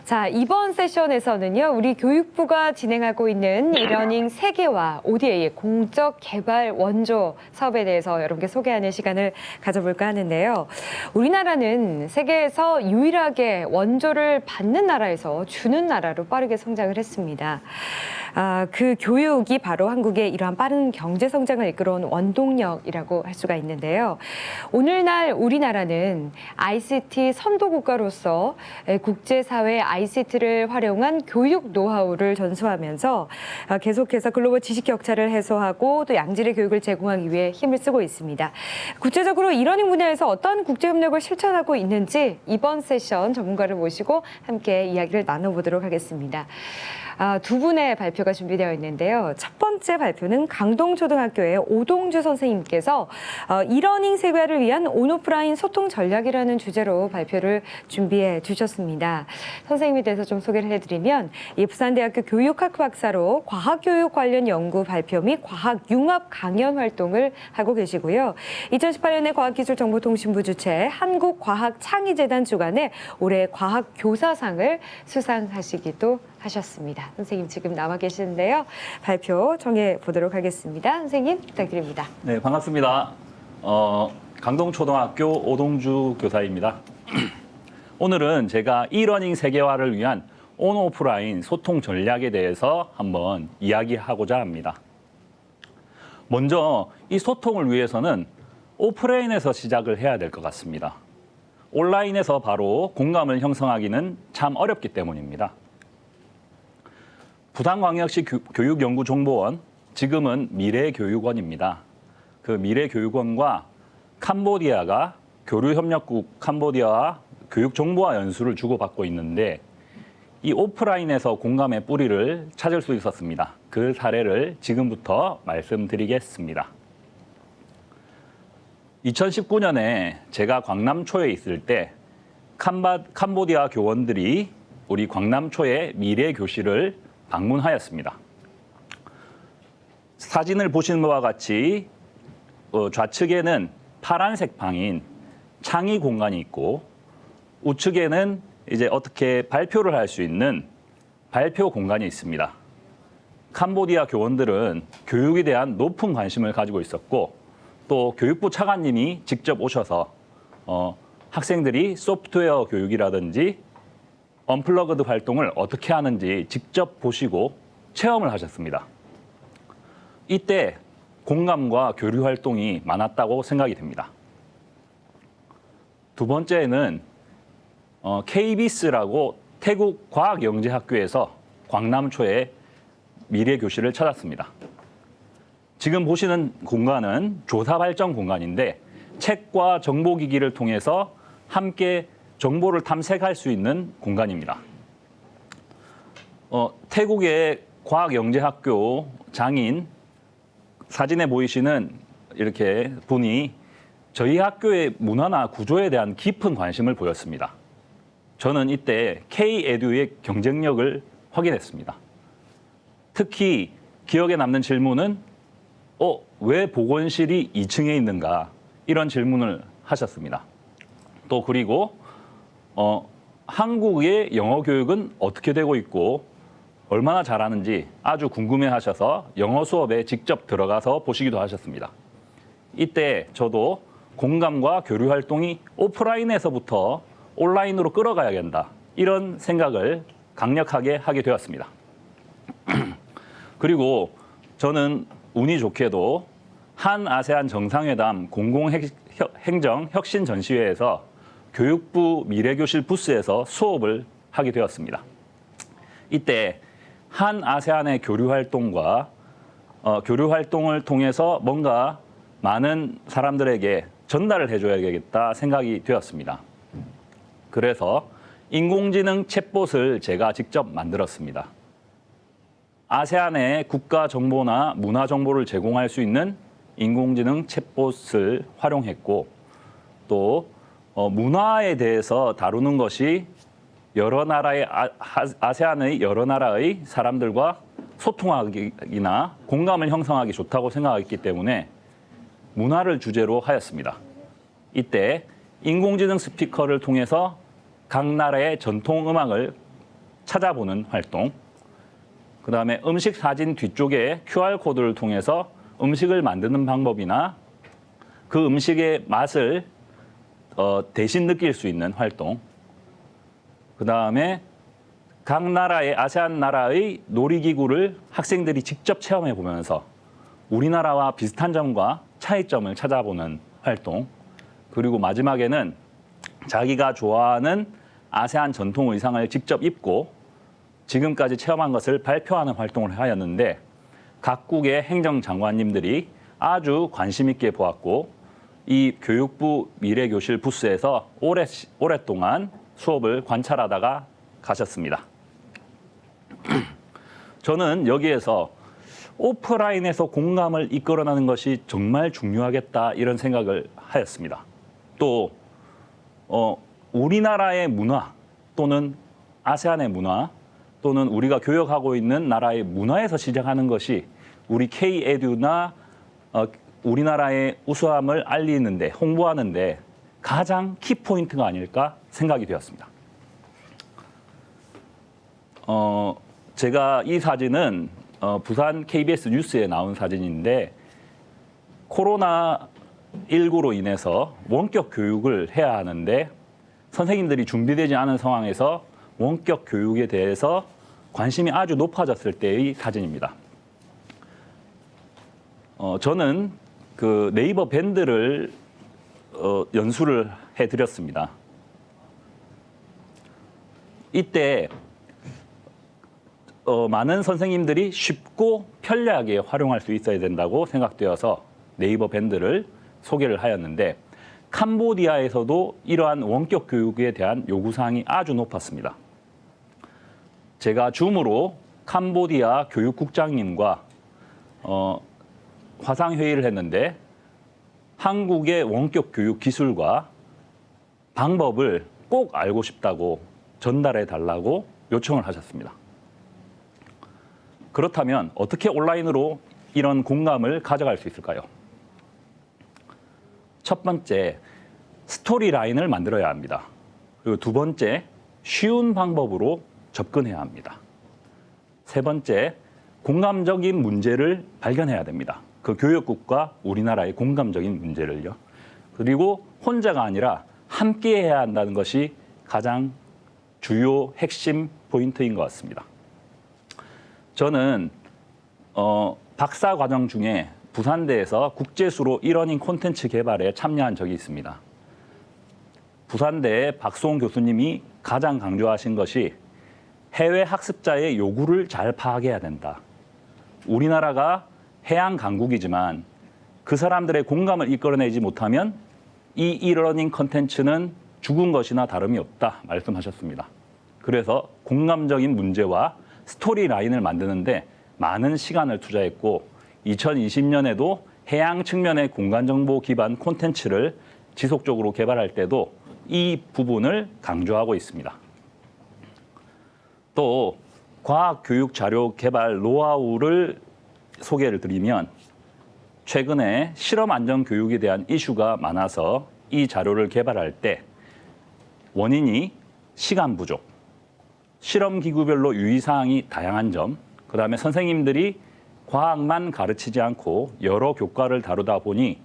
자, 이번 세션에서는요, 우리 교육부가 진행하고 있는 이러닝 세계화 ODA의 공적 개발 원조 사업에 대해서 여러분께 소개하는 시간을 가져볼까 하는데요. 우리나라는 세계에서 유일하게 원조를 받는 나라에서 주는 나라로 빠르게 성장을 했습니다. 그 교육이 바로 한국의 이러한 빠른 경제 성장을 이끌어온 원동력이라고 할 수가 있는데요. 오늘날 우리나라는 ICT 선도 국가로서 국제사회 ICT를 활용한 교육 노하우를 전수하면서 계속해서 글로벌 지식 격차를 해소하고 또 양질의 교육을 제공하기 위해 힘을 쓰고 있습니다. 구체적으로 이러닝 분야에서 어떤 국제협력을 실천하고 있는지 이번 세션 전문가를 모시고 함께 이야기를 나눠보도록 하겠습니다. 두 분의 발표가 준비되어 있는데요. 첫 번째 발표는 강동초등학교의 오동주 선생님께서 이러닝 세계화를 위한 온오프라인 소통 전략이라는 주제로 발표를 준비해 주셨습니다. 선생님에 대해서 좀 소개를 해드리면 부산대학교 교육학부 박사로 과학교육 관련 연구 발표 및 과학융합 강연 활동을 하고 계시고요. 2018년에 과학기술정보통신부 주최 한국과학창의재단 주관의 올해 과학교사상을 수상하시기도 하셨습니다. 선생님 지금 나와 계시는데요. 발표 정해 보도록 하겠습니다. 선생님 부탁드립니다. 네, 반갑습니다. 강동초등학교 오동주 교사입니다. 오늘은 제가 이러닝 세계화를 위한 온오프라인 소통 전략에 대해서 한번 이야기하고자 합니다. 먼저 이 소통을 위해서는 오프라인에서 시작을 해야 될 것 같습니다. 온라인에서 바로 공감을 형성하기는 참 어렵기 때문입니다. 부산광역시 교육연구정보원, 지금은 미래교육원입니다. 그 미래교육원과 캄보디아가 교류협력국 캄보디아와 교육정보화 연수를 주고받고 있는데 이 오프라인에서 공감의 뿌리를 찾을 수 있었습니다. 그 사례를 지금부터 말씀드리겠습니다. 2019년에 제가 광남초에 있을 때 캄보디아 교원들이 우리 광남초의 미래교실을 방문하였습니다. 사진을 보시는 바와 같이 좌측에는 파란색 방인 창의 공간이 있고 우측에는 이제 어떻게 발표를 할 수 있는 발표 공간이 있습니다. 캄보디아 교원들은 교육에 대한 높은 관심을 가지고 있었고 또 교육부 차관님이 직접 오셔서 학생들이 소프트웨어 교육이라든지 언플러그드 활동을 어떻게 하는지 직접 보시고 체험을 하셨습니다. 이때 공감과 교류 활동이 많았다고 생각이 됩니다. 두 번째는 KBS라고 태국 과학영재학교에서 광남초에 미래교실을 찾았습니다. 지금 보시는 공간은 조사발전 공간인데 책과 정보기기를 통해서 함께 정보를 탐색할 수 있는 공간입니다. 태국의 과학영재학교 장인 사진에 보이시는 이렇게 분이 저희 학교의 문화나 구조에 대한 깊은 관심을 보였습니다. 저는 이때 K-에듀의 경쟁력을 확인했습니다. 특히 기억에 남는 질문은 왜 보건실이 2층에 있는가? 이런 질문을 하셨습니다. 또 그리고 한국의 영어 교육은 어떻게 되고 있고 얼마나 잘하는지 아주 궁금해하셔서 영어 수업에 직접 들어가서 보시기도 하셨습니다. 이때 저도 공감과 교류 활동이 오프라인에서부터 온라인으로 끌어가야겠다 이런 생각을 강력하게 하게 되었습니다. 그리고 저는 운이 좋게도 한 아세안 정상회담 공공행정 혁신 전시회에서 교육부 미래교실 부스에서 수업을 하게 되었습니다. 이때 한 아세안의 교류 활동과 교류 활동을 통해서 뭔가 많은 사람들에게 전달을 해줘야겠다 생각이 되었습니다. 그래서 인공지능 챗봇을 제가 직접 만들었습니다. 아세안의 국가 정보나 문화 정보를 제공할 수 있는 인공지능 챗봇을 활용했고 또 문화에 대해서 다루는 것이 여러 나라의 아세안의 여러 나라의 사람들과 소통하기나 공감을 형성하기 좋다고 생각했기 때문에 문화를 주제로 하였습니다. 이때 인공지능 스피커를 통해서 각 나라의 전통 음악을 찾아보는 활동, 그다음에 음식 사진 뒤쪽에 QR코드를 통해서 음식을 만드는 방법이나 그 음식의 맛을 대신 느낄 수 있는 활동, 그다음에 각 나라의 아세안 나라의 놀이기구를 학생들이 직접 체험해 보면서 우리나라와 비슷한 점과 차이점을 찾아보는 활동, 그리고 마지막에는 자기가 좋아하는 아세안 전통 의상을 직접 입고 지금까지 체험한 것을 발표하는 활동을 하였는데 각국의 행정장관님들이 아주 관심 있게 보았고 이 교육부 미래교실 부스에서 오랫동안 수업을 관찰하다가 가셨습니다. 저는 여기에서 오프라인에서 공감을 이끌어내는 것이 정말 중요하겠다 이런 생각을 하였습니다. 또 우리나라의 문화 또는 아세안의 문화 또는 우리가 교역하고 있는 나라의 문화에서 시작하는 것이 우리 K-에듀나 우리나라의 우수함을 알리는데 홍보하는데 가장 키포인트가 아닐까 생각이 되었습니다. 제가 이 사진은 부산 KBS 뉴스에 나온 사진인데 코로나19로 인해서 원격 교육을 해야 하는데 선생님들이 준비되지 않은 상황에서 원격 교육에 대해서 관심이 아주 높아졌을 때의 사진입니다. 저는 그 네이버 밴드를 연수를 해드렸습니다. 이때 많은 선생님들이 쉽고 편리하게 활용할 수 있어야 된다고 생각되어서 네이버 밴드를 소개를 하였는데 캄보디아에서도 이러한 원격 교육에 대한 요구사항이 아주 높았습니다. 제가 줌으로 캄보디아 교육국장님과 화상회의를 했는데 한국의 원격 교육 기술과 방법을 꼭 알고 싶다고 전달해 달라고 요청을 하셨습니다. 그렇다면 어떻게 온라인으로 이런 공감을 가져갈 수 있을까요? 첫 번째, 스토리 라인을 만들어야 합니다. 그리고 두 번째, 쉬운 방법으로 접근해야 합니다. 세 번째, 공감적인 문제를 발견해야 됩니다. 그 교육국과 우리나라의 공감적인 문제를요. 그리고 혼자가 아니라 함께 해야 한다는 것이 가장 주요 핵심 포인트인 것 같습니다. 저는 박사 과정 중에 부산대에서 국제수로 이러닝 콘텐츠 개발에 참여한 적이 있습니다. 부산대의 박수홍 교수님이 가장 강조하신 것이 해외 학습자의 요구를 잘 파악해야 된다. 우리나라가 해양 강국이지만 그 사람들의 공감을 이끌어내지 못하면 이 이러닝 콘텐츠는 죽은 것이나 다름이 없다 말씀하셨습니다. 그래서 공감적인 문제와 스토리 라인을 만드는데 많은 시간을 투자했고 2020년에도 해양 측면의 공간정보 기반 콘텐츠를 지속적으로 개발할 때도 이 부분을 강조하고 있습니다. 또 과학교육 자료 개발 노하우를 소개를 드리면 최근에 실험 안전 교육에 대한 이슈가 많아서 이 자료를 개발할 때 원인이 시간 부족, 실험 기구별로 유의사항이 다양한 점, 그다음에 선생님들이 과학만 가르치지 않고 여러 교과를 다루다 보니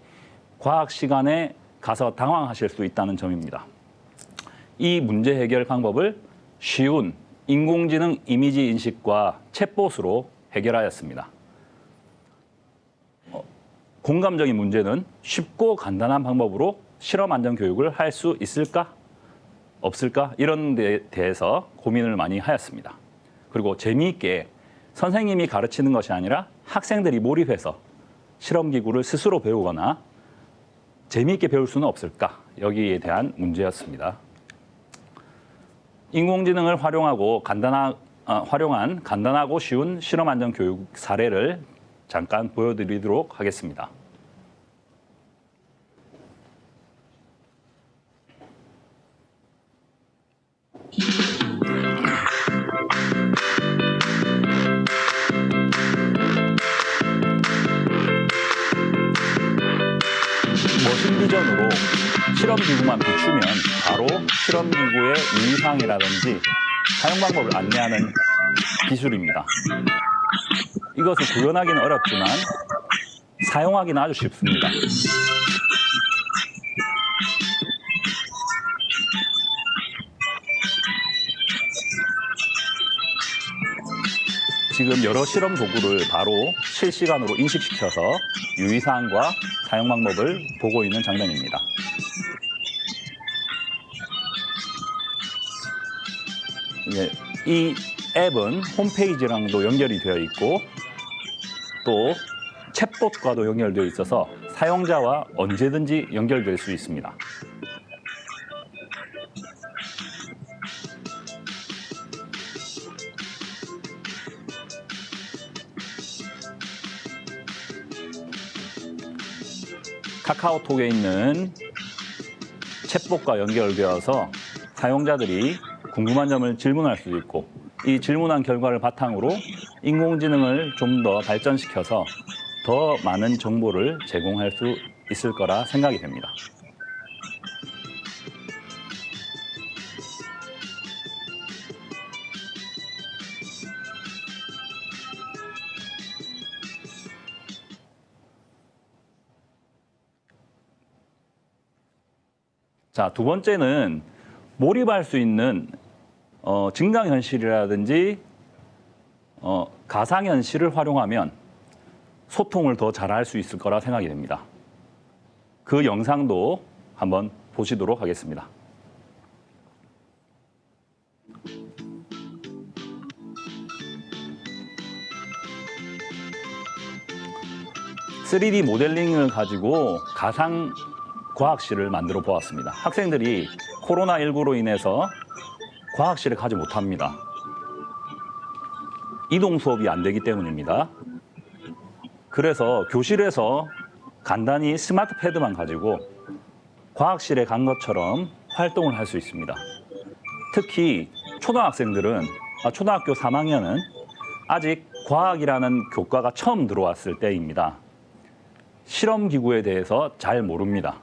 과학 시간에 가서 당황하실 수 있다는 점입니다. 이 문제 해결 방법을 쉬운 인공지능 이미지 인식과 챗봇으로 해결하였습니다. 공감적인 문제는 쉽고 간단한 방법으로 실험 안전 교육을 할 수 있을까? 없을까? 이런 데에 대해서 고민을 많이 하였습니다. 그리고 재미있게 선생님이 가르치는 것이 아니라 학생들이 몰입해서 실험기구를 스스로 배우거나 재미있게 배울 수는 없을까? 여기에 대한 문제였습니다. 인공지능을 활용한 간단하고 쉬운 실험 안전 교육 사례를 잠깐 보여드리도록 하겠습니다. 머신비전으로 실험기구만 비추면 바로 실험기구의 유의사항이라든지 사용 방법을 안내하는 기술입니다. 이것을 구현하기는 어렵지만 사용하기는 아주 쉽습니다. 지금 여러 실험 도구를 바로 실시간으로 인식시켜서 유의사항과 사용 방법을 보고 있는 장면입니다. 이 앱은 홈페이지랑도 연결이 되어 있고 또 챗봇과도 연결되어 있어서 사용자와 언제든지 연결될 수 있습니다. 카카오톡에 있는 챗봇과 연결되어서 사용자들이 궁금한 점을 질문할 수도 있고 이 질문한 결과를 바탕으로 인공지능을 좀 더 발전시켜서 더 많은 정보를 제공할 수 있을 거라 생각이 됩니다. 자, 두 번째는 몰입할 수 있는 증강현실이라든지 가상현실을 활용하면 소통을 더 잘할 수 있을 거라 생각이 됩니다. 그 영상도 한번 보시도록 하겠습니다. (3D) 모델링을 가지고 가상 과학실을 만들어 보았습니다. 학생들이 코로나19로 인해서 과학실에 가지 못합니다. 이동 수업이 안 되기 때문입니다. 그래서 교실에서 간단히 스마트 패드만 가지고 과학실에 간 것처럼 활동을 할 수 있습니다. 특히 초등학생들은, 초등학교 3학년은 아직 과학이라는 교과가 처음 들어왔을 때입니다. 실험기구에 대해서 잘 모릅니다.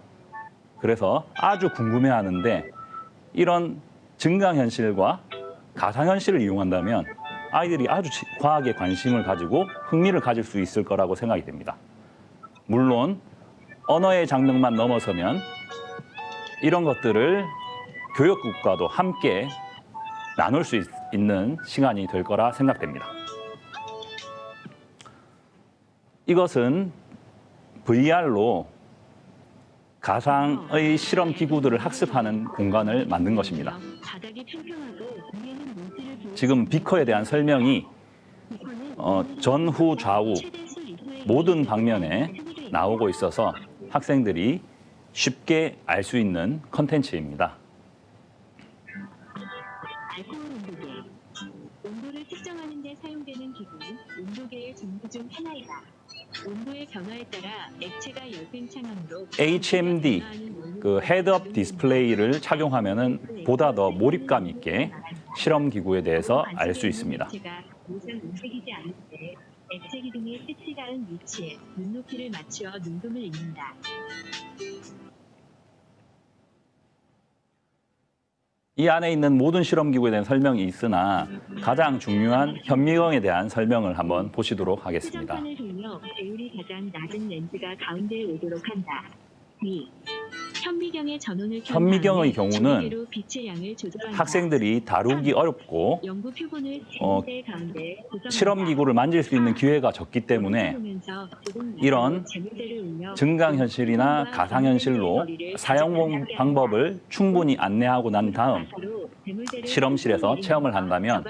그래서 아주 궁금해하는데 이런 증강현실과 가상현실을 이용한다면 아이들이 아주 과학에 관심을 가지고 흥미를 가질 수 있을 거라고 생각이 됩니다. 물론 언어의 장벽만 넘어서면 이런 것들을 교육국과도 함께 나눌 수 있는 시간이 될 거라 생각됩니다. 이것은 VR로 가상의 실험 기구들을 학습하는 공간을 만든 것입니다. 지금 비커에 대한 설명이 전후 좌우 모든 방면에 나오고 있어서 학생들이 쉽게 알 수 있는 컨텐츠입니다. 알코올 온도계. 온도를 측정하는 데 사용되는 기구는 온도계의 종류 중 하나이다. 온도의 변화에 따라 액체가 열팽 창함으로 HMD, 그 헤드업 디스플레이를 착용하면은 보다 더 몰입감 있게 실험 기구에 대해서 알 수 있습니다. 액체가 우선 움직이지 않을 때 액체 기둥의 끝이 닿은 위치에 눈높이를 맞추어 눈금을 읽는다. 이 안에 있는 모든 실험 기구에 대한 설명이 있으나 가장 중요한 현미경에 대한 설명을 한번 보시도록 하겠습니다. 수정판을 돌려 배율이 가장 낮은 렌즈가 가운데에 오도록 한다. 위. 현미경의 전원을 켠 현미경의 다음에 경우는 주기로 빛의 양을 조절한다. 학생들이 다루기 어렵고 연구 표본을 재무대 가운데 고정한다. 실험 기구를 만질 수 있는 기회가 적기 때문에 이런 증강현실이나 가상현실로 사용 방법을 충분히 안내하고 난 다음 실험실에서 체험을 한다면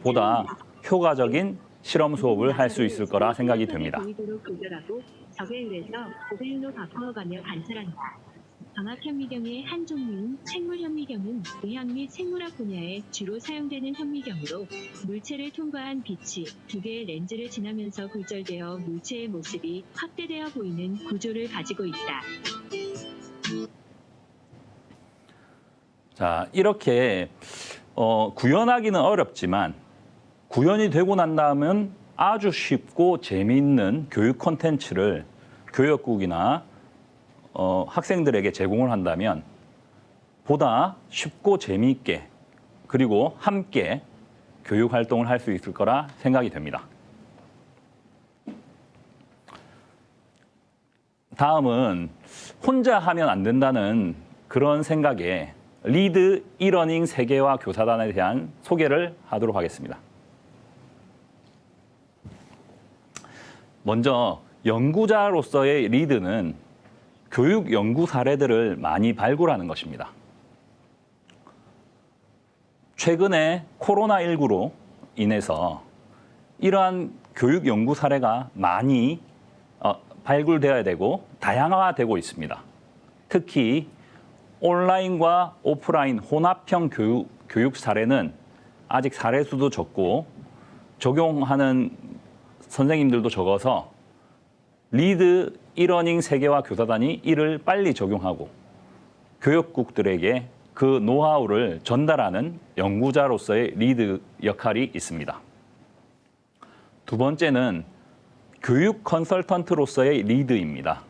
보다 효과적인 실험 수업을 할 수 있을 거라 생각이 됩니다. 적외율에서 고배율로 바꿔가며 관찰한다. 광학 현미경의 한 종류인 생물 현미경은 의학 및 생물학 분야에 주로 사용되는 현미경으로 물체를 통과한 빛이 두 개의 렌즈를 지나면서 굴절되어 물체의 모습이 확대되어 보이는 구조를 가지고 있다. 자, 이렇게 구현하기는 어렵지만 구현이 되고 난 다음은 아주 쉽고 재미있는 교육 콘텐츠를 교육국이나 학생들에게 제공을 한다면 보다 쉽고 재미있게 그리고 함께 교육 활동을 할 수 있을 거라 생각이 됩니다. 다음은 혼자 하면 안 된다는 그런 생각에 리드 이러닝 세계화 교사단에 대한 소개를 하도록 하겠습니다. 먼저 연구자로서의 리드는 교육 연구 사례들을 많이 발굴하는 것입니다. 최근에 코로나19로 인해서 이러한 교육 연구 사례가 많이 발굴되어야 되고 다양화되고 있습니다. 특히 온라인과 오프라인 혼합형 교육 사례는 아직 사례 수도 적고 적용하는 선생님들도 적어서 리드 이러닝 세계화 교사단이 이를 빨리 적용하고 교육국들에게 그 노하우를 전달하는 연구자로서의 리드 역할이 있습니다. 두 번째는 교육 컨설턴트로서의 리드입니다.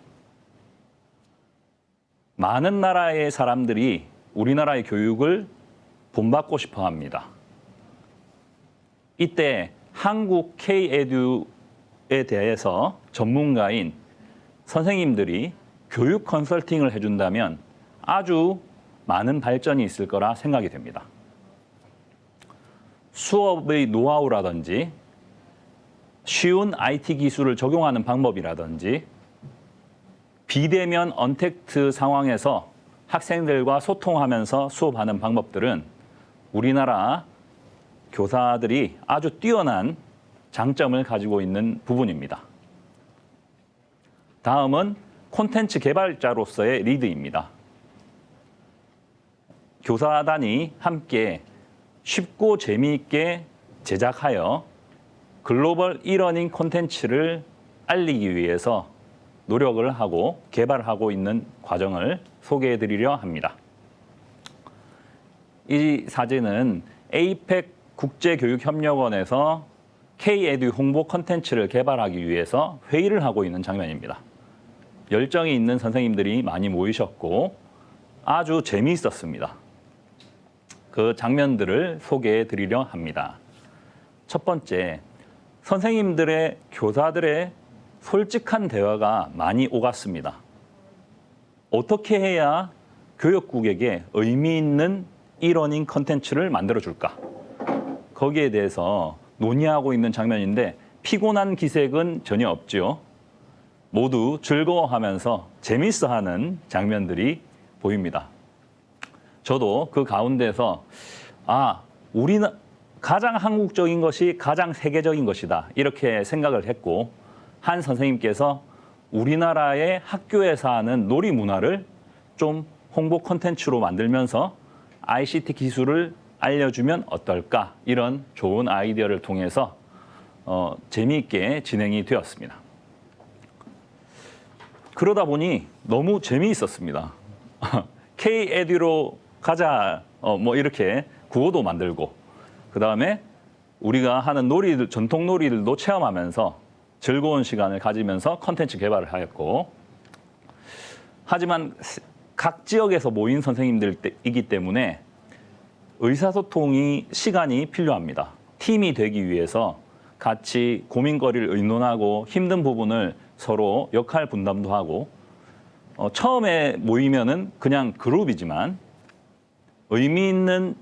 많은 나라의 사람들이 우리나라의 교육을 본받고 싶어 합니다. 이때 한국 K-에듀에 대해서 전문가인 선생님들이 교육 컨설팅을 해준다면 아주 많은 발전이 있을 거라 생각이 됩니다. 수업의 노하우라든지 쉬운 IT 기술을 적용하는 방법이라든지 비대면 언택트 상황에서 학생들과 소통하면서 수업하는 방법들은 우리나라 교사들이 아주 뛰어난 장점을 가지고 있는 부분입니다. 다음은 콘텐츠 개발자로서의 리드입니다. 교사단이 함께 쉽고 재미있게 제작하여 글로벌 이러닝 콘텐츠를 알리기 위해서 노력을 하고 개발하고 있는 과정을 소개해 드리려 합니다. 이 사진은 에이펙 국제교육협력원에서 K-에듀 홍보 콘텐츠를 개발하기 위해서 회의를 하고 있는 장면입니다. 열정이 있는 선생님들이 많이 모이셨고 아주 재미있었습니다. 그 장면들을 소개해 드리려 합니다. 첫 번째, 선생님들의 교사들의 솔직한 대화가 많이 오갔습니다. 어떻게 해야 교육국에게 의미 있는 이러닝 컨텐츠를 만들어줄까? 거기에 대해서 논의하고 있는 장면인데 피곤한 기색은 전혀 없죠. 모두 즐거워하면서 재밌어하는 장면들이 보입니다. 저도 그 가운데서 가장 한국적인 것이 가장 세계적인 것이다 이렇게 생각을 했고 한 선생님께서 우리나라의 학교에서 하는 놀이 문화를 좀 홍보 콘텐츠로 만들면서 ICT 기술을 알려주면 어떨까 이런 좋은 아이디어를 통해서 재미있게 진행이 되었습니다. 그러다 보니 너무 재미있었습니다. K-에듀로 가자 이렇게 구호도 만들고 그다음에 우리가 하는 놀이들 전통 놀이들도 체험하면서 즐거운 시간을 가지면서 콘텐츠 개발을 하였고 하지만 각 지역에서 모인 선생님들이기 때문에 의사소통이 시간이 필요합니다. 팀이 되기 위해서 같이 고민거리를 의논하고 힘든 부분을 서로 역할 분담도 하고 처음에 모이면은 그냥 그룹이지만 의미 있는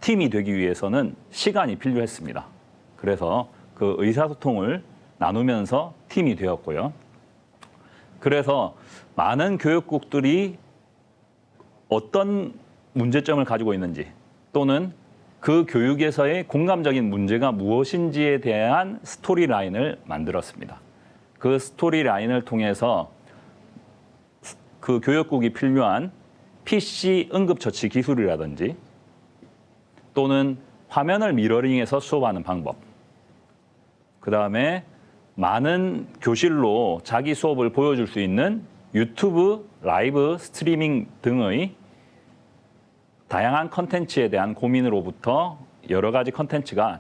팀이 되기 위해서는 시간이 필요했습니다. 그래서 그 의사소통을 나누면서 팀이 되었고요. 그래서 많은 교육국들이 어떤 문제점을 가지고 있는지 또는 그 교육에서의 공감적인 문제가 무엇인지에 대한 스토리라인을 만들었습니다. 그 스토리라인을 통해서 그 교육국이 필요한 PC 응급처치 기술이라든지 또는 화면을 미러링해서 수업하는 방법, 그 다음에 많은 교실로 자기 수업을 보여줄 수 있는 유튜브 라이브 스트리밍 등의 다양한 컨텐츠에 대한 고민으로부터 여러 가지 컨텐츠가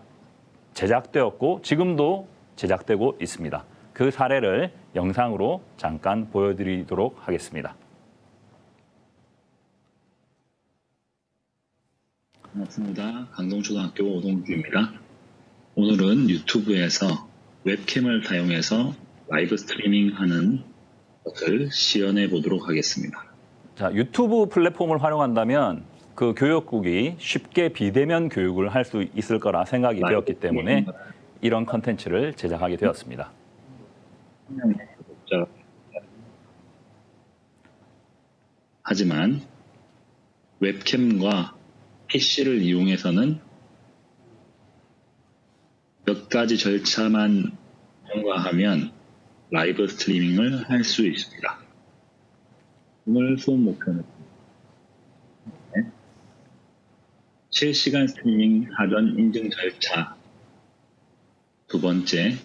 제작되었고 지금도 제작되고 있습니다. 그 사례를 영상으로 잠깐 보여드리도록 하겠습니다. 반갑습니다. 강동초등학교 오동규입니다. 오늘은 유튜브에서 웹캠을 사용해서 라이브 스트리밍 하는 것을 시연해 보도록 하겠습니다. 자, 유튜브 플랫폼을 활용한다면 그 교육국이 쉽게 비대면 교육을 할 수 있을 거라 생각이 되었기 때문에 이런 컨텐츠를 제작하게 되었습니다. 하지만 웹캠과 PC를 이용해서는 몇 가지 절차만 통과하면 라이브 스트리밍을 할 수 있습니다. 오늘 수업 목표는 실시간 스트리밍 사전 인증 절차, 두 번째,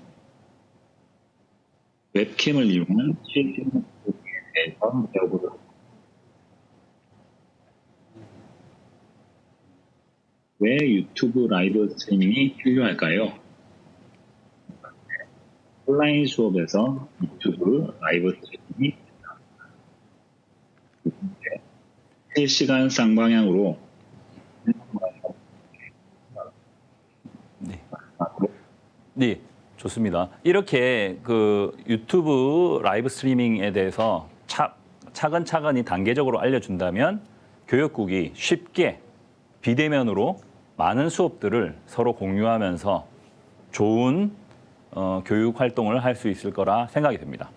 웹캠을 이용한 실시간 스트리밍에 대해서 배워보도록 하겠습니다. 왜 유튜브 라이브 스트리밍이 필요할까요? 온라인 수업에서 유튜브 라이브 스트리밍이 필요합니다. 실시간 쌍방향으로 네, 좋습니다. 이렇게 그 유튜브 라이브 스트리밍에 대해서 차근차근히 단계적으로 알려준다면 교육국이 쉽게 비대면으로 많은 수업들을 서로 공유하면서 좋은 교육 활동을 할 수 있을 거라 생각이 됩니다.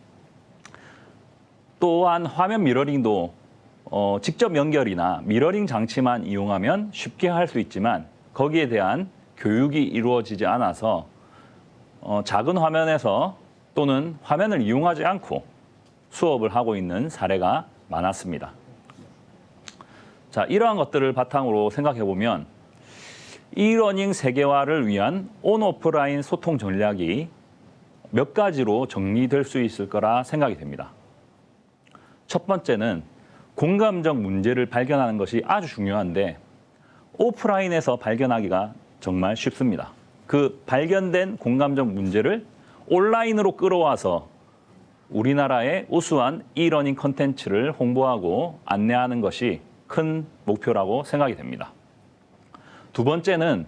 또한 화면 미러링도 직접 연결이나 미러링 장치만 이용하면 쉽게 할 수 있지만 거기에 대한 교육이 이루어지지 않아서 작은 화면에서 또는 화면을 이용하지 않고 수업을 하고 있는 사례가 많았습니다. 자, 이러한 것들을 바탕으로 생각해 보면 이러닝 세계화를 위한 온오프라인 소통 전략이 몇 가지로 정리될 수 있을 거라 생각이 됩니다. 첫 번째는 공감적 문제를 발견하는 것이 아주 중요한데 오프라인에서 발견하기가 정말 쉽습니다. 그 발견된 공감적 문제를 온라인으로 끌어와서 우리나라의 우수한 이러닝 컨텐츠를 홍보하고 안내하는 것이 큰 목표라고 생각이 됩니다. 두 번째는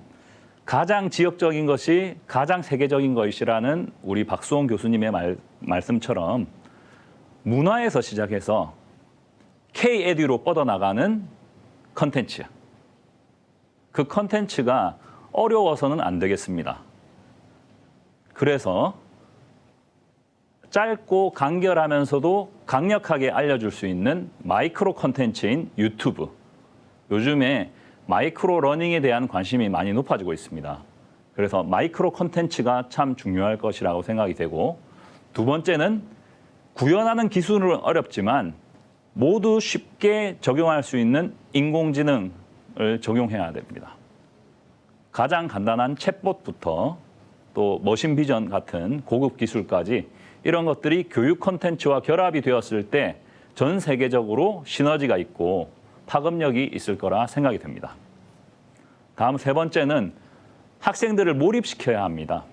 가장 지역적인 것이 가장 세계적인 것이라는 우리 박수홍 교수님의 말씀처럼 문화에서 시작해서 K-에듀로 뻗어나가는 컨텐츠. 그 컨텐츠가 어려워서는 안 되겠습니다. 그래서 짧고 간결하면서도 강력하게 알려줄 수 있는 마이크로 컨텐츠인 유튜브. 요즘에 마이크로 러닝에 대한 관심이 많이 높아지고 있습니다. 그래서 마이크로 컨텐츠가 참 중요할 것이라고 생각이 되고 두 번째는 구현하는 기술은 어렵지만 모두 쉽게 적용할 수 있는 인공지능을 적용해야 됩니다. 가장 간단한 챗봇부터 또 머신 비전 같은 고급 기술까지 이런 것들이 교육 콘텐츠와 결합이 되었을 때 전 세계적으로 시너지가 있고 파급력이 있을 거라 생각이 됩니다. 다음 세 번째는 학생들을 몰입시켜야 합니다.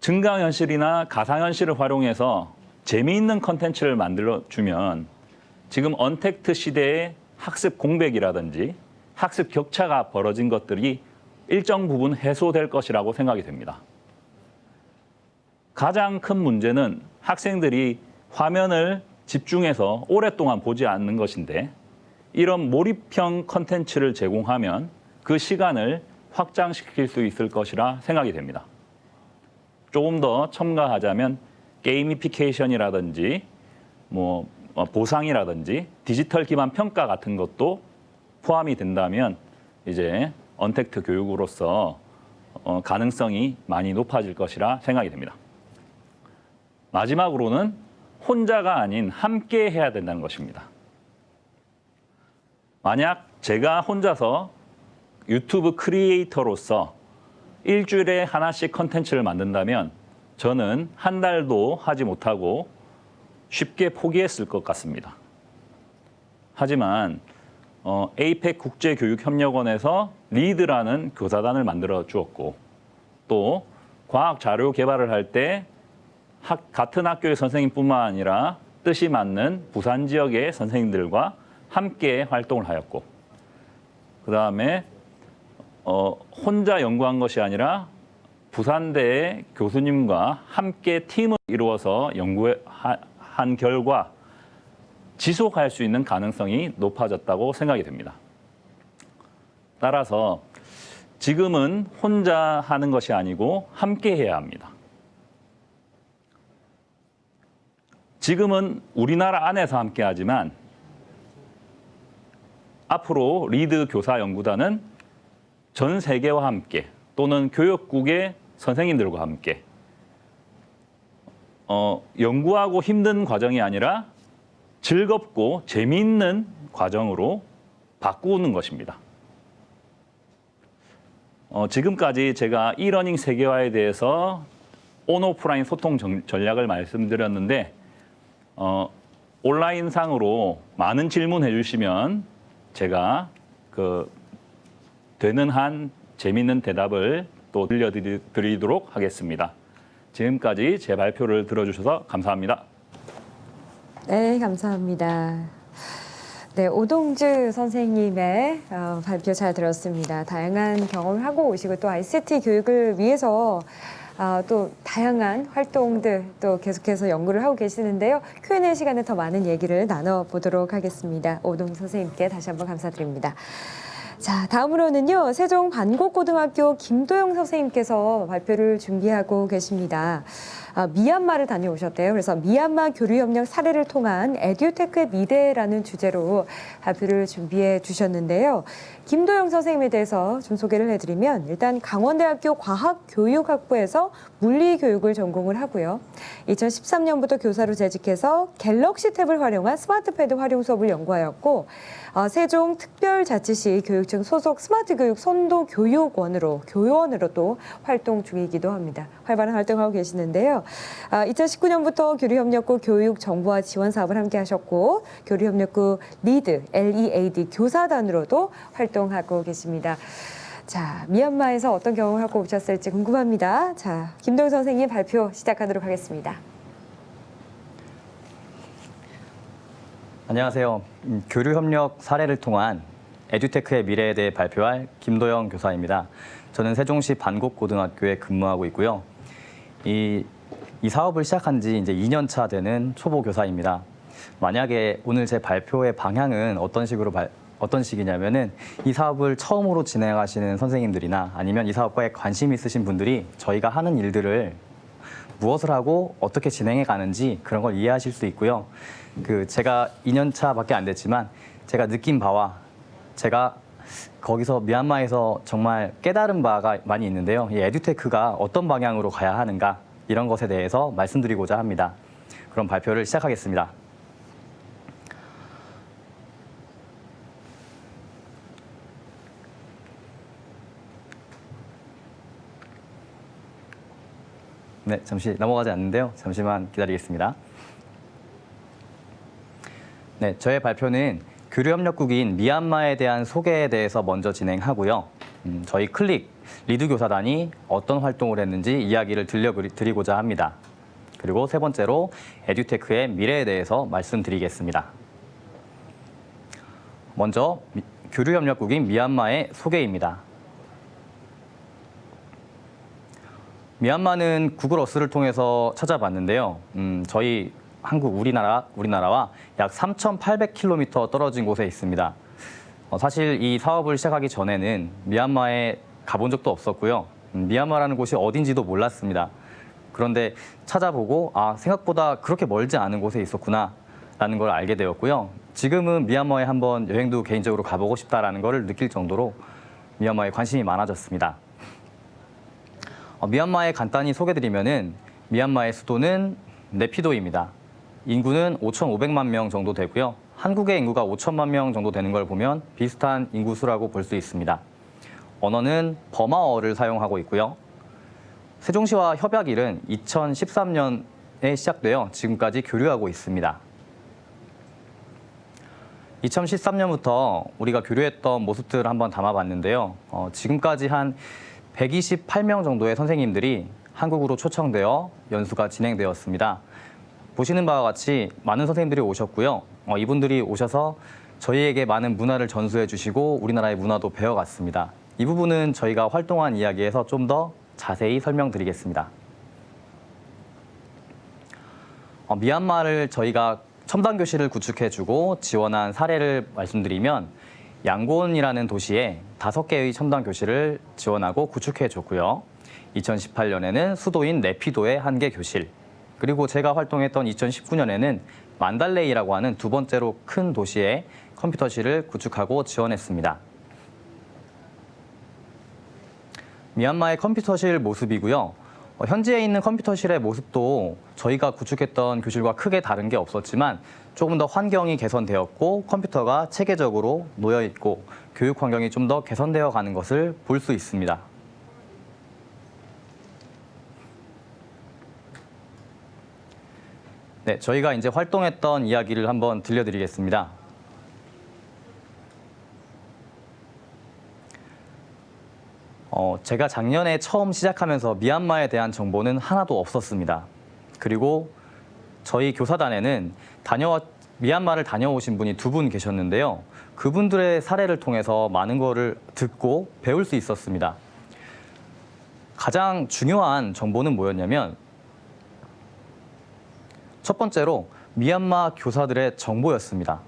증강현실이나 가상현실을 활용해서 재미있는 콘텐츠를 만들어주면 지금 언택트 시대의 학습 공백이라든지 학습 격차가 벌어진 것들이 일정 부분 해소될 것이라고 생각이 됩니다. 가장 큰 문제는 학생들이 화면을 집중해서 오랫동안 보지 않는 것인데 이런 몰입형 컨텐츠를 제공하면 그 시간을 확장시킬 수 있을 것이라 생각이 됩니다. 조금 더 첨가하자면 게이미피케이션이라든지 보상이라든지 디지털 기반 평가 같은 것도 포함이 된다면 이제 언택트 교육으로서 가능성이 많이 높아질 것이라 생각이 됩니다. 마지막으로는 혼자가 아닌 함께 해야 된다는 것입니다. 만약 제가 혼자서 유튜브 크리에이터로서 일주일에 하나씩 컨텐츠를 만든다면 저는 한 달도 하지 못하고 쉽게 포기했을 것 같습니다. 하지만 에이펙 국제교육협력원에서 리드라는 교사단을 만들어 주었고 또 과학 자료 개발을 할 때 같은 학교의 선생님뿐만 아니라 뜻이 맞는 부산 지역의 선생님들과 함께 활동을 하였고 그다음에 혼자 연구한 것이 아니라 부산대의 교수님과 함께 팀을 이루어서 연구한 결과 지속할 수 있는 가능성이 높아졌다고 생각이 됩니다. 따라서 지금은 혼자 하는 것이 아니고 함께 해야 합니다. 지금은 우리나라 안에서 함께 하지만 앞으로 리드 교사 연구단은 전 세계와 함께 또는 교육국의 선생님들과 함께 연구하고 힘든 과정이 아니라 즐겁고 재미있는 과정으로 바꾸는 것입니다. 지금까지 제가 이러닝 세계화에 대해서 온오프라인 소통 전략을 말씀드렸는데 온라인상으로 많은 질문해 주시면 제가 되는 한 재미있는 대답을 또 들려드리도록 하겠습니다. 지금까지 제 발표를 들어주셔서 감사합니다. 네, 감사합니다. 네, 오동주 선생님의 발표 잘 들었습니다. 다양한 경험을 하고 오시고 또 ICT 교육을 위해서 또 다양한 활동들 또 계속해서 연구를 하고 계시는데요. Q&A 시간에 더 많은 얘기를 나눠보도록 하겠습니다. 오동주 선생님께 다시 한번 감사드립니다. 자, 다음으로는요, 세종 반곡고등학교 김도영 선생님께서 발표를 준비하고 계십니다. 미얀마를 다녀오셨대요. 그래서 미얀마 교류협력 사례를 통한 에듀테크의 미래라는 주제로 발표를 준비해 주셨는데요. 김도영 선생님에 대해서 좀 소개를 해드리면 일단 강원대학교 과학교육학부에서 물리교육을 전공을 하고요. 2013년부터 교사로 재직해서 갤럭시 탭을 활용한 스마트패드 활용 수업을 연구하였고 세종 특별자치시 교육청 소속 스마트교육 선도교육원으로 교원으로 또 활동 중이기도 합니다. 활발한 활동하고 계시는데요. 2019년부터 교류협력부 교육 정보화 지원 사업을 함께 하셨고 교류협력부 리드, LEAD 교사단으로도 활동하고 계십니다. 자, 미얀마에서 어떤 경험을 하고 오셨을지 궁금합니다. 자, 김도영 선생님 발표 시작하도록 하겠습니다. 안녕하세요. 교류협력 사례를 통한 에듀테크의 미래에 대해 발표할 김도영 교사입니다. 저는 세종시 반곡고등학교에 근무하고 있고요. 이 사업을 시작한 지 이제 2년 차 되는 초보 교사입니다. 만약에 오늘 제 발표의 방향은 어떤 식이냐면은 이 사업을 처음으로 진행하시는 선생님들이나 아니면 이 사업과에 관심 있으신 분들이 저희가 하는 일들을 무엇을 하고 어떻게 진행해 가는지 그런 걸 이해하실 수 있고요. 제가 2년 차밖에 안 됐지만 제가 느낀 바와 제가 거기서 미얀마에서 정말 깨달은 바가 많이 있는데요. 이 에듀테크가 어떤 방향으로 가야 하는가 이런 것에 대해서 말씀드리고자 합니다. 그럼 발표를 시작하겠습니다. 네, 잠시 넘어가지 않는데요. 잠시만 기다리겠습니다. 네, 저의 발표는 교류협력국인 미얀마에 대한 소개에 대해서 먼저 진행하고요. 저희 클릭 리드 교사단이 어떤 활동을 했는지 이야기를 들려드리고자 합니다. 그리고 세 번째로 에듀테크의 미래에 대해서 말씀드리겠습니다. 먼저 교류협력국인 미얀마의 소개입니다. 미얀마는 구글 어스를 통해서 찾아봤는데요. 저희 우리나라와 약 3,800km 떨어진 곳에 있습니다. 사실 이 사업을 시작하기 전에는 미얀마에 가본 적도 없었고요. 미얀마라는 곳이 어딘지도 몰랐습니다. 그런데 찾아보고 생각보다 그렇게 멀지 않은 곳에 있었구나 라는 걸 알게 되었고요. 지금은 미얀마에 한번 여행도 개인적으로 가보고 싶다라는 걸 느낄 정도로 미얀마에 관심이 많아졌습니다. 미얀마에 간단히 소개드리면은 미얀마의 수도는 네피도입니다. 인구는 5,500만 명 정도 되고요. 한국의 인구가 5천만 명 정도 되는 걸 보면 비슷한 인구수라고 볼 수 있습니다. 언어는 버마어를 사용하고 있고요. 세종시와 협약일은 2013년에 시작되어 지금까지 교류하고 있습니다. 2013년부터 우리가 교류했던 모습들을 한번 담아봤는데요. 지금까지 한 128명 정도의 선생님들이 한국으로 초청되어 연수가 진행되었습니다. 보시는 바와 같이 많은 선생님들이 오셨고요. 이분들이 오셔서 저희에게 많은 문화를 전수해 주시고 우리나라의 문화도 배워갔습니다. 이 부분은 저희가 활동한 이야기에서 좀 더 자세히 설명드리겠습니다. 미얀마를 저희가 첨단 교실을 구축해주고 지원한 사례를 말씀드리면 양곤이라는 도시에 5개의 첨단 교실을 지원하고 구축해줬고요. 2018년에는 수도인 네피도의 1개 교실, 그리고 제가 활동했던 2019년에는 만달레이라고 하는 2번째로 큰 도시에 컴퓨터실을 구축하고 지원했습니다. 미얀마의 컴퓨터실 모습이고요. 현지에 있는 컴퓨터실의 모습도 저희가 구축했던 교실과 크게 다른 게 없었지만 조금 더 환경이 개선되었고 컴퓨터가 체계적으로 놓여 있고 교육 환경이 좀 더 개선되어 가는 것을 볼 수 있습니다. 네, 저희가 이제 활동했던 이야기를 한번 들려드리겠습니다. 제가 작년에 처음 시작하면서 미얀마에 대한 정보는 하나도 없었습니다. 그리고 저희 교사단에는 미얀마를 다녀오신 분이 2분 계셨는데요. 그분들의 사례를 통해서 많은 거를 듣고 배울 수 있었습니다. 가장 중요한 정보는 뭐였냐면 첫 번째로 미얀마 교사들의 정보였습니다.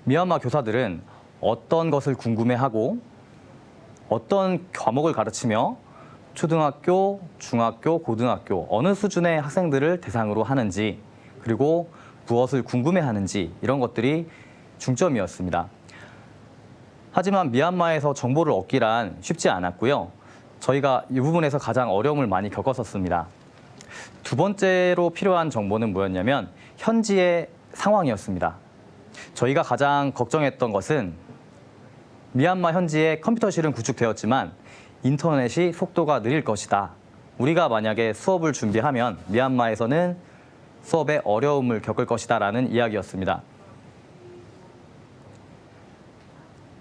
미얀마 교사들은 어떤 것을 궁금해하고 어떤 과목을 가르치며 초등학교, 중학교, 고등학교 어느 수준의 학생들을 대상으로 하는지, 그리고 무엇을 궁금해하는지 이런 것들이 중점이었습니다. 하지만 미얀마에서 정보를 얻기란 쉽지 않았고요. 저희가 이 부분에서 가장 어려움을 많이 겪었었습니다. 2번째로 필요한 정보는 뭐였냐면 현지의 상황이었습니다. 저희가 가장 걱정했던 것은 미얀마 현지에 컴퓨터실은 구축되었지만 인터넷이 속도가 느릴 것이다. 우리가 만약에 수업을 준비하면 미얀마에서는 수업에 어려움을 겪을 것이다 라는 이야기였습니다.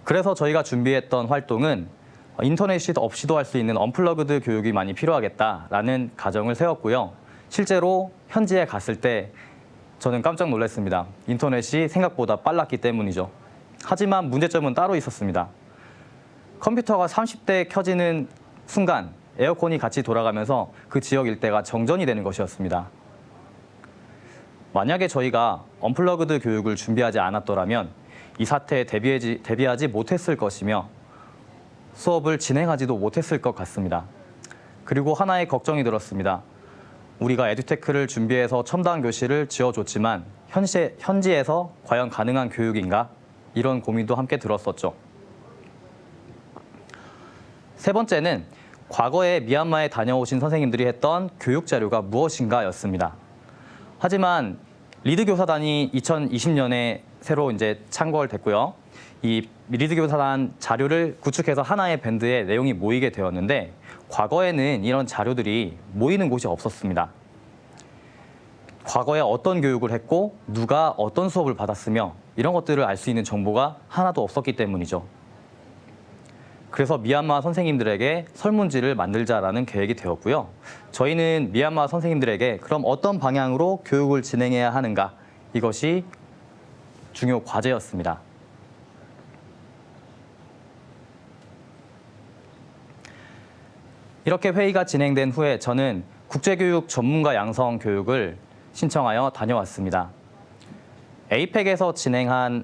그래서 저희가 준비했던 활동은 인터넷이 없이도 할 수 있는 언플러그드 교육이 많이 필요하겠다라는 가정을 세웠고요. 실제로 현지에 갔을 때 저는 깜짝 놀랐습니다. 인터넷이 생각보다 빨랐기 때문이죠. 하지만 문제점은 따로 있었습니다. 컴퓨터가 30대 켜지는 순간 에어컨이 같이 돌아가면서 그 지역 일대가 정전이 되는 것이었습니다. 만약에 저희가 언플러그드 교육을 준비하지 않았더라면 이 사태에 대비하지 못했을 것이며 수업을 진행하지도 못했을 것 같습니다. 그리고 하나의 걱정이 들었습니다. 우리가 에듀테크를 준비해서 첨단 교실을 지어줬지만 현지에서 과연 가능한 교육인가? 이런 고민도 함께 들었었죠. 3번째는 과거에 미얀마에 다녀오신 선생님들이 했던 교육 자료가 무엇인가였습니다. 하지만 리드 교사단이 2020년에 새로 이제 창궐됐고요. 이 리드 교사단 자료를 구축해서 하나의 밴드에 내용이 모이게 되었는데 과거에는 이런 자료들이 모이는 곳이 없었습니다. 과거에 어떤 교육을 했고 누가 어떤 수업을 받았으며 이런 것들을 알 수 있는 정보가 하나도 없었기 때문이죠. 그래서 미얀마 선생님들에게 설문지를 만들자라는 계획이 되었고요. 저희는 미얀마 선생님들에게 그럼 어떤 방향으로 교육을 진행해야 하는가, 이것이 중요 과제였습니다. 이렇게 회의가 진행된 후에 저는 국제교육 전문가 양성 교육을 신청하여 다녀왔습니다. 에이펙에서 진행한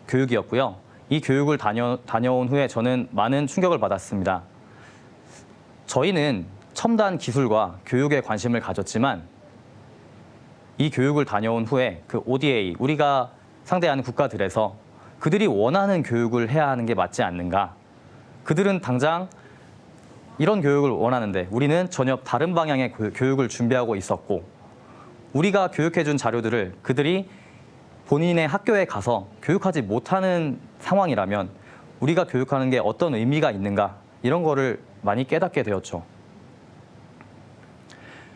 교육이었고요. 이 교육을 다녀온 후에 저는 많은 충격을 받았습니다. 저희는 첨단 기술과 교육에 관심을 가졌지만 이 교육을 다녀온 후에 그 ODA, 우리가 상대하는 국가들에서 그들이 원하는 교육을 해야 하는 게 맞지 않는가? 그들은 당장 이런 교육을 원하는데 우리는 전혀 다른 방향의 교육을 준비하고 있었고, 우리가 교육해준 자료들을 그들이 본인의 학교에 가서 교육하지 못하는 상황이라면 우리가 교육하는 게 어떤 의미가 있는가, 이런 거를 많이 깨닫게 되었죠.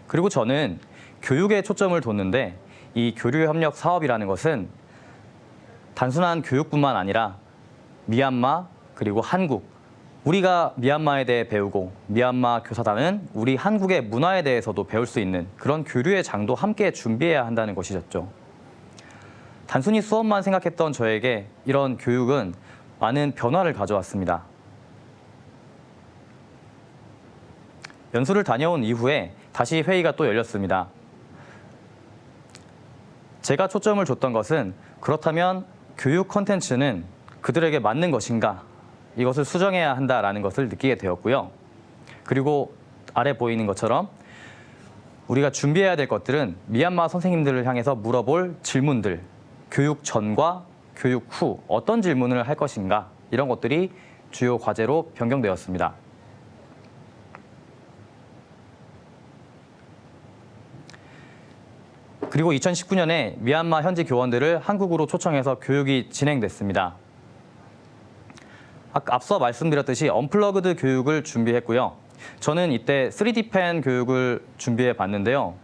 그리고 저는 교육에 초점을 뒀는데 이 교류협력 사업이라는 것은 단순한 교육뿐만 아니라 미얀마 그리고 한국, 우리가 미얀마에 대해 배우고 미얀마 교사단은 우리 한국의 문화에 대해서도 배울 수 있는 그런 교류의 장도 함께 준비해야 한다는 것이었죠. 단순히 수업만 생각했던 저에게 이런 교육은 많은 변화를 가져왔습니다. 연수를 다녀온 이후에 다시 회의가 또 열렸습니다. 제가 초점을 줬던 것은 그렇다면 교육 콘텐츠는 그들에게 맞는 것인가? 이것을 수정해야 한다라는 것을 느끼게 되었고요. 그리고 아래 보이는 것처럼 우리가 준비해야 될 것들은 미얀마 선생님들을 향해서 물어볼 질문들, 교육 전과 교육 후 어떤 질문을 할 것인가 이런 것들이 주요 과제로 변경되었습니다. 그리고 2019년에 미얀마 현지 교원들을 한국으로 초청해서 교육이 진행됐습니다. 앞서 말씀드렸듯이 언플러그드 교육을 준비했고요. 저는 이때 3D 펜 교육을 준비해 봤는데요.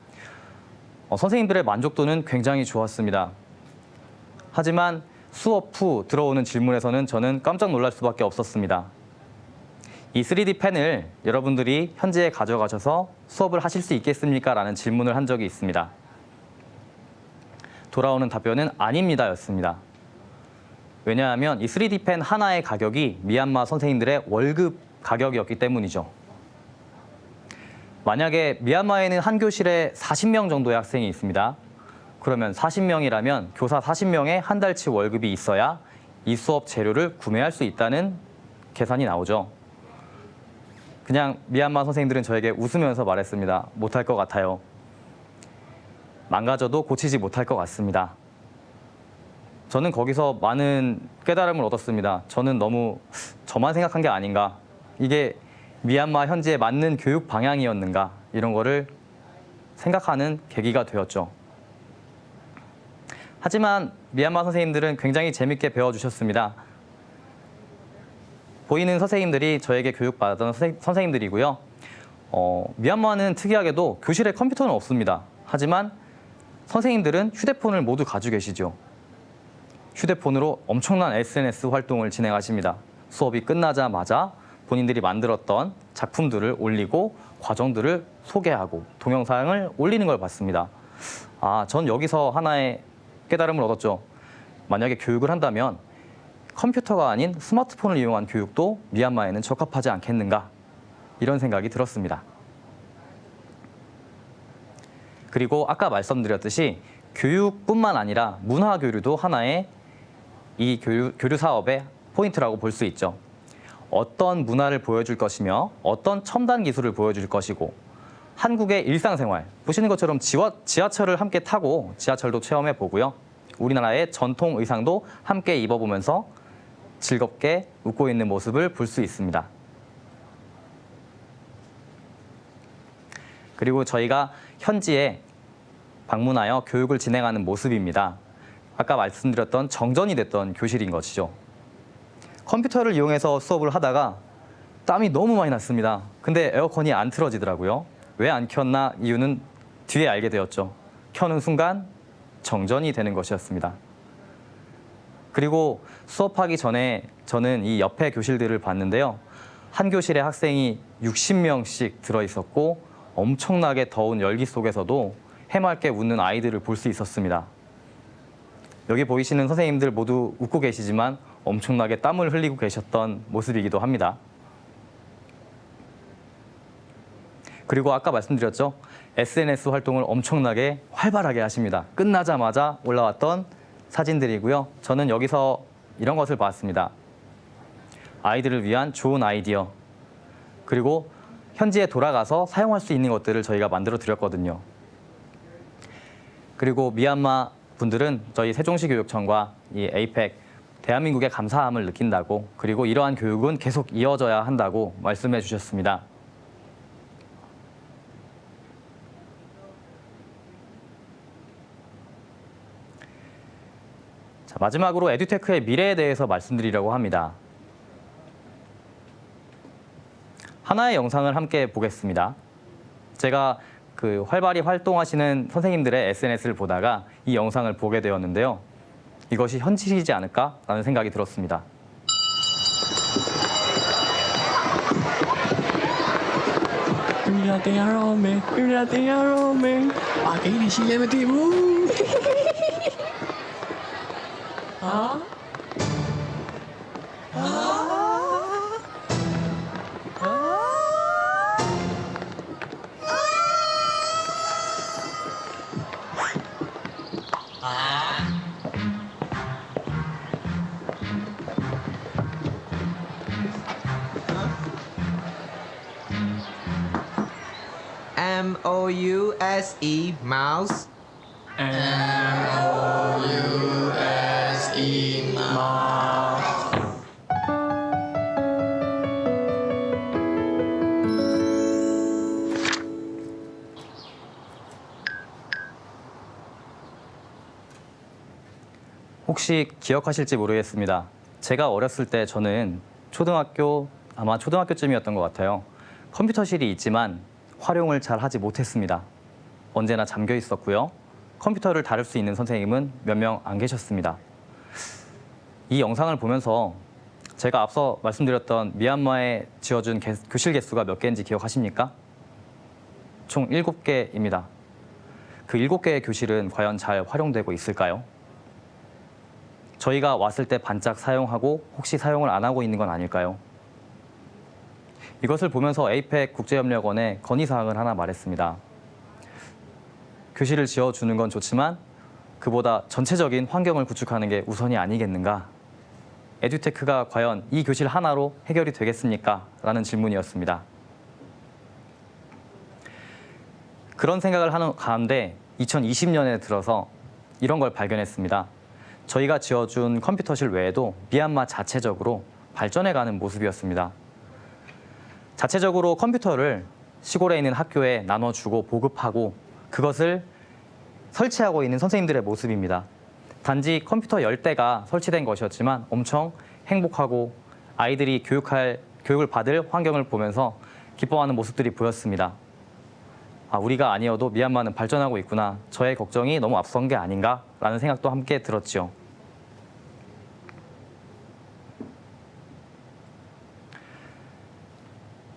선생님들의 만족도는 굉장히 좋았습니다. 하지만 수업 후 들어오는 질문에서는 저는 깜짝 놀랄 수밖에 없었습니다. 이 3D 펜을 여러분들이 현지에 가져가셔서 수업을 하실 수 있겠습니까? 라는 질문을 한 적이 있습니다. 돌아오는 답변은 아닙니다 였습니다. 왜냐하면 이 3D 펜 하나의 가격이 미얀마 선생님들의 월급 가격이었기 때문이죠. 만약에 미얀마에는 한 교실에 40명 정도의 학생이 있습니다. 그러면 40명이라면 교사 40명의 한 달치 월급이 있어야 이 수업 재료를 구매할 수 있다는 계산이 나오죠. 그냥 미얀마 선생님들은 저에게 웃으면서 말했습니다. 못할 것 같아요. 망가져도 고치지 못할 것 같습니다. 저는 거기서 많은 깨달음을 얻었습니다. 저는 너무 저만 생각한 게 아닌가. 이게 미얀마 현지에 맞는 교육 방향이었는가. 이런 거를 생각하는 계기가 되었죠. 하지만 미얀마 선생님들은 굉장히 재밌게 배워주셨습니다. 보이는 선생님들이 저에게 교육받았던 선생님들이고요. 미얀마는 특이하게도 교실에 컴퓨터는 없습니다. 하지만 선생님들은 휴대폰을 모두 가지고 계시죠. 휴대폰으로 엄청난 SNS 활동을 진행하십니다. 수업이 끝나자마자 본인들이 만들었던 작품들을 올리고 과정들을 소개하고 동영상을 올리는 걸 봤습니다. 전 여기서 하나의 깨달음을 얻었죠. 만약에 교육을 한다면 컴퓨터가 아닌 스마트폰을 이용한 교육도 미얀마에는 적합하지 않겠는가 이런 생각이 들었습니다. 그리고 아까 말씀드렸듯이 교육뿐만 아니라 문화 교류도 하나의 이 교류 사업의 포인트라고 볼 수 있죠. 어떤 문화를 보여줄 것이며 어떤 첨단 기술을 보여줄 것이고 한국의 일상생활, 보시는 것처럼 지하철을 함께 타고 지하철도 체험해 보고요. 우리나라의 전통 의상도 함께 입어보면서 즐겁게 웃고 있는 모습을 볼 수 있습니다. 그리고 저희가 현지에 방문하여 교육을 진행하는 모습입니다. 아까 말씀드렸던 정전이 됐던 교실인 것이죠. 컴퓨터를 이용해서 수업을 하다가 땀이 너무 많이 났습니다. 근데 에어컨이 안 틀어지더라고요. 왜 안 켰나 이유는 뒤에 알게 되었죠. 켜는 순간 정전이 되는 것이었습니다. 그리고 수업하기 전에 저는 이 옆에 교실들을 봤는데요. 한 교실에 학생이 60명씩 들어있었고 엄청나게 더운 열기 속에서도 해맑게 웃는 아이들을 볼 수 있었습니다. 여기 보이시는 선생님들 모두 웃고 계시지만 엄청나게 땀을 흘리고 계셨던 모습이기도 합니다. 그리고 아까 말씀드렸죠. SNS 활동을 엄청나게 활발하게 하십니다. 끝나자마자 올라왔던 사진들이고요. 저는 여기서 이런 것을 봤습니다. 아이들을 위한 좋은 아이디어, 그리고 현지에 돌아가서 사용할 수 있는 것들을 저희가 만들어 드렸거든요. 그리고 미얀마 분들은 저희 세종시 교육청과 이 에이펙 대한민국의 감사함을 느낀다고, 그리고 이러한 교육은 계속 이어져야 한다고 말씀해 주셨습니다. 자, 마지막으로 에듀테크의 미래에 대해서 말씀드리려고 합니다. 하나의 영상을 함께 보겠습니다. 제가 활발히 활동하시는 선생님들의 SNS를 보다가 이 영상을 보게 되었는데요. 이것이 현실이지 않을까라는 생각이 들었습니다. 遇到地下肉没？遇到地下肉没？我给你洗脸的题目。Mouse mouse. 혹시 기억하실지 모르겠습니다. 제가 어렸을 때 저는 아마 초등학교쯤이었던 것 같아요. 컴퓨터실이 있지만 활용을 잘 하지 못했습니다. 언제나 잠겨 있었고요. 컴퓨터를 다룰 수 있는 선생님은 몇 명 안 계셨습니다. 이 영상을 보면서 제가 앞서 말씀드렸던 미얀마에 지어준 교실 개수가 몇 개인지 기억하십니까? 총 7개입니다. 그 7개의 교실은 과연 잘 활용되고 있을까요? 저희가 왔을 때 반짝 사용하고 혹시 사용을 안 하고 있는 건 아닐까요? 이것을 보면서 에이펙 국제협력원에 건의사항을 하나 말했습니다. 교실을 지어주는 건 좋지만 그보다 전체적인 환경을 구축하는 게 우선이 아니겠는가? 에듀테크가 과연 이 교실 하나로 해결이 되겠습니까? 라는 질문이었습니다. 그런 생각을 하는 가운데 2020년에 들어서 이런 걸 발견했습니다. 저희가 지어준 컴퓨터실 외에도 미얀마 자체적으로 발전해가는 모습이었습니다. 자체적으로 컴퓨터를 시골에 있는 학교에 나눠주고 보급하고 그것을 설치하고 있는 선생님들의 모습입니다. 단지 컴퓨터 10대가 설치된 것이었지만 엄청 행복하고 아이들이 교육을 받을 환경을 보면서 기뻐하는 모습들이 보였습니다. 아, 우리가 아니어도 미얀마는 발전하고 있구나. 저의 걱정이 너무 앞선 게 아닌가라는 생각도 함께 들었지요.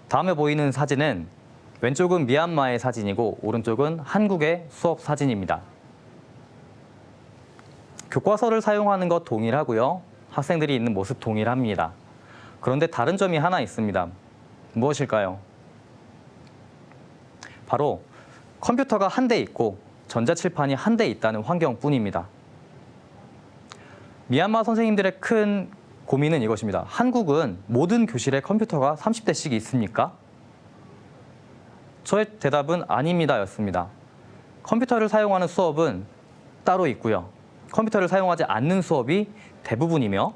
다음에 보이는 사진은 왼쪽은 미얀마의 사진이고 오른쪽은 한국의 수업 사진입니다. 교과서를 사용하는 것 동일하고요. 학생들이 있는 모습 동일합니다. 그런데 다른 점이 하나 있습니다. 무엇일까요? 바로 컴퓨터가 한 대 있고 전자칠판이 한 대 있다는 환경뿐입니다. 미얀마 선생님들의 큰 고민은 이것입니다. 한국은 모든 교실에 컴퓨터가 30대씩 있습니까? 저의 대답은 아닙니다 였습니다. 컴퓨터를 사용하는 수업은 따로 있고요. 컴퓨터를 사용하지 않는 수업이 대부분이며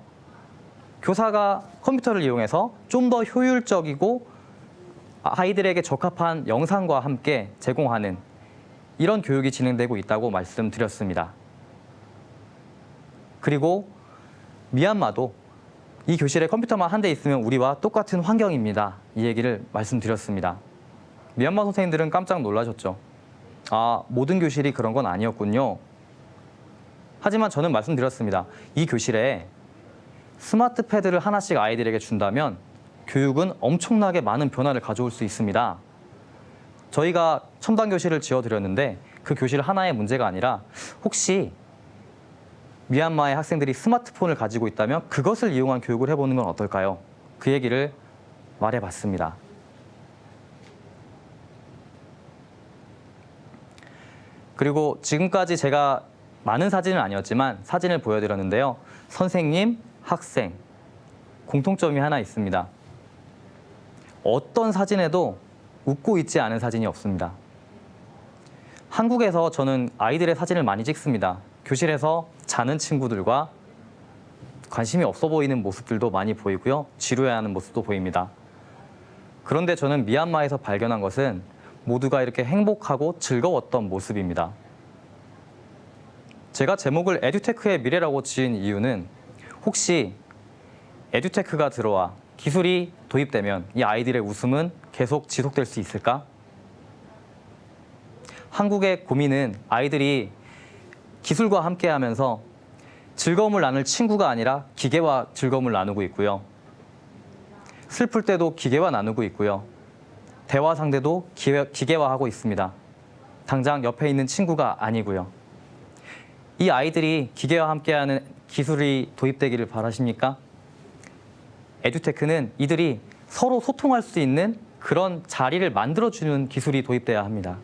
교사가 컴퓨터를 이용해서 좀 더 효율적이고 아이들에게 적합한 영상과 함께 제공하는 이런 교육이 진행되고 있다고 말씀드렸습니다. 그리고 미얀마도 이 교실에 컴퓨터만 한 대 있으면 우리와 똑같은 환경입니다. 이 얘기를 말씀드렸습니다. 미얀마 선생님들은 깜짝 놀라셨죠. 아, 모든 교실이 그런 건 아니었군요. 하지만 저는 말씀드렸습니다. 이 교실에 스마트 패드를 하나씩 아이들에게 준다면 교육은 엄청나게 많은 변화를 가져올 수 있습니다. 저희가 첨단 교실을 지어드렸는데 그 교실 하나의 문제가 아니라 혹시 미얀마의 학생들이 스마트폰을 가지고 있다면 그것을 이용한 교육을 해보는 건 어떨까요? 그 얘기를 말해봤습니다. 그리고 지금까지 제가 많은 사진은 아니었지만 사진을 보여드렸는데요. 선생님, 학생, 공통점이 하나 있습니다. 어떤 사진에도 웃고 있지 않은 사진이 없습니다. 한국에서 저는 아이들의 사진을 많이 찍습니다. 교실에서 자는 친구들과 관심이 없어 보이는 모습들도 많이 보이고요. 지루해하는 모습도 보입니다. 그런데 저는 미얀마에서 발견한 것은 모두가 이렇게 행복하고 즐거웠던 모습입니다. 제가 제목을 에듀테크의 미래라고 지은 이유는 혹시 에듀테크가 들어와 기술이 도입되면 이 아이들의 웃음은 계속 지속될 수 있을까? 한국의 고민은 아이들이 기술과 함께하면서 즐거움을 나눌 친구가 아니라 기계와 즐거움을 나누고 있고요. 슬플 때도 기계와 나누고 있고요. 대화 상대도 기계화하고 있습니다. 당장 옆에 있는 친구가 아니고요. 이 아이들이 기술이 도입되기를 바라십니까? 에듀테크는 이들이 서로 소통할 수 있는 그런 자리를 만들어주는 기술이 도입돼야 합니다.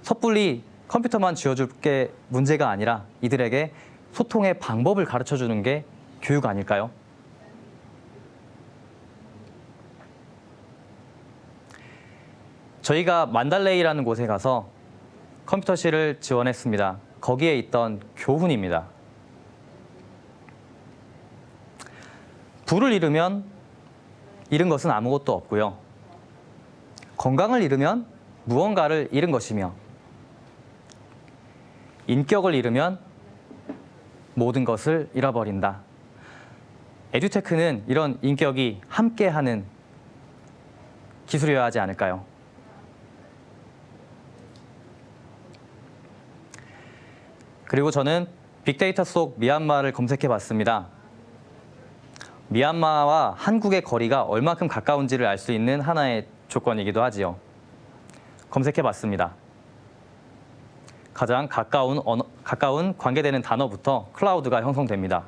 섣불리 컴퓨터만 쥐어줄 게 문제가 아니라 이들에게 소통의 방법을 가르쳐주는 게 교육 아닐까요? 저희가 만달레이라는 곳에 가서 컴퓨터실을 지원했습니다. 거기에 있던 교훈입니다. 부를 잃으면 잃은 것은 아무것도 없고요. 건강을 잃으면 무언가를 잃은 것이며 인격을 잃으면 모든 것을 잃어버린다. 에듀테크는 이런 인격이 함께하는 기술이어야 하지 않을까요? 그리고 저는 빅데이터 속 미얀마를 검색해 봤습니다. 미얀마와 한국의 거리가 얼마큼 가까운지를 알 수 있는 하나의 조건이기도 하지요. 검색해 봤습니다. 가장 가까운 관계되는 단어부터 클라우드가 형성됩니다.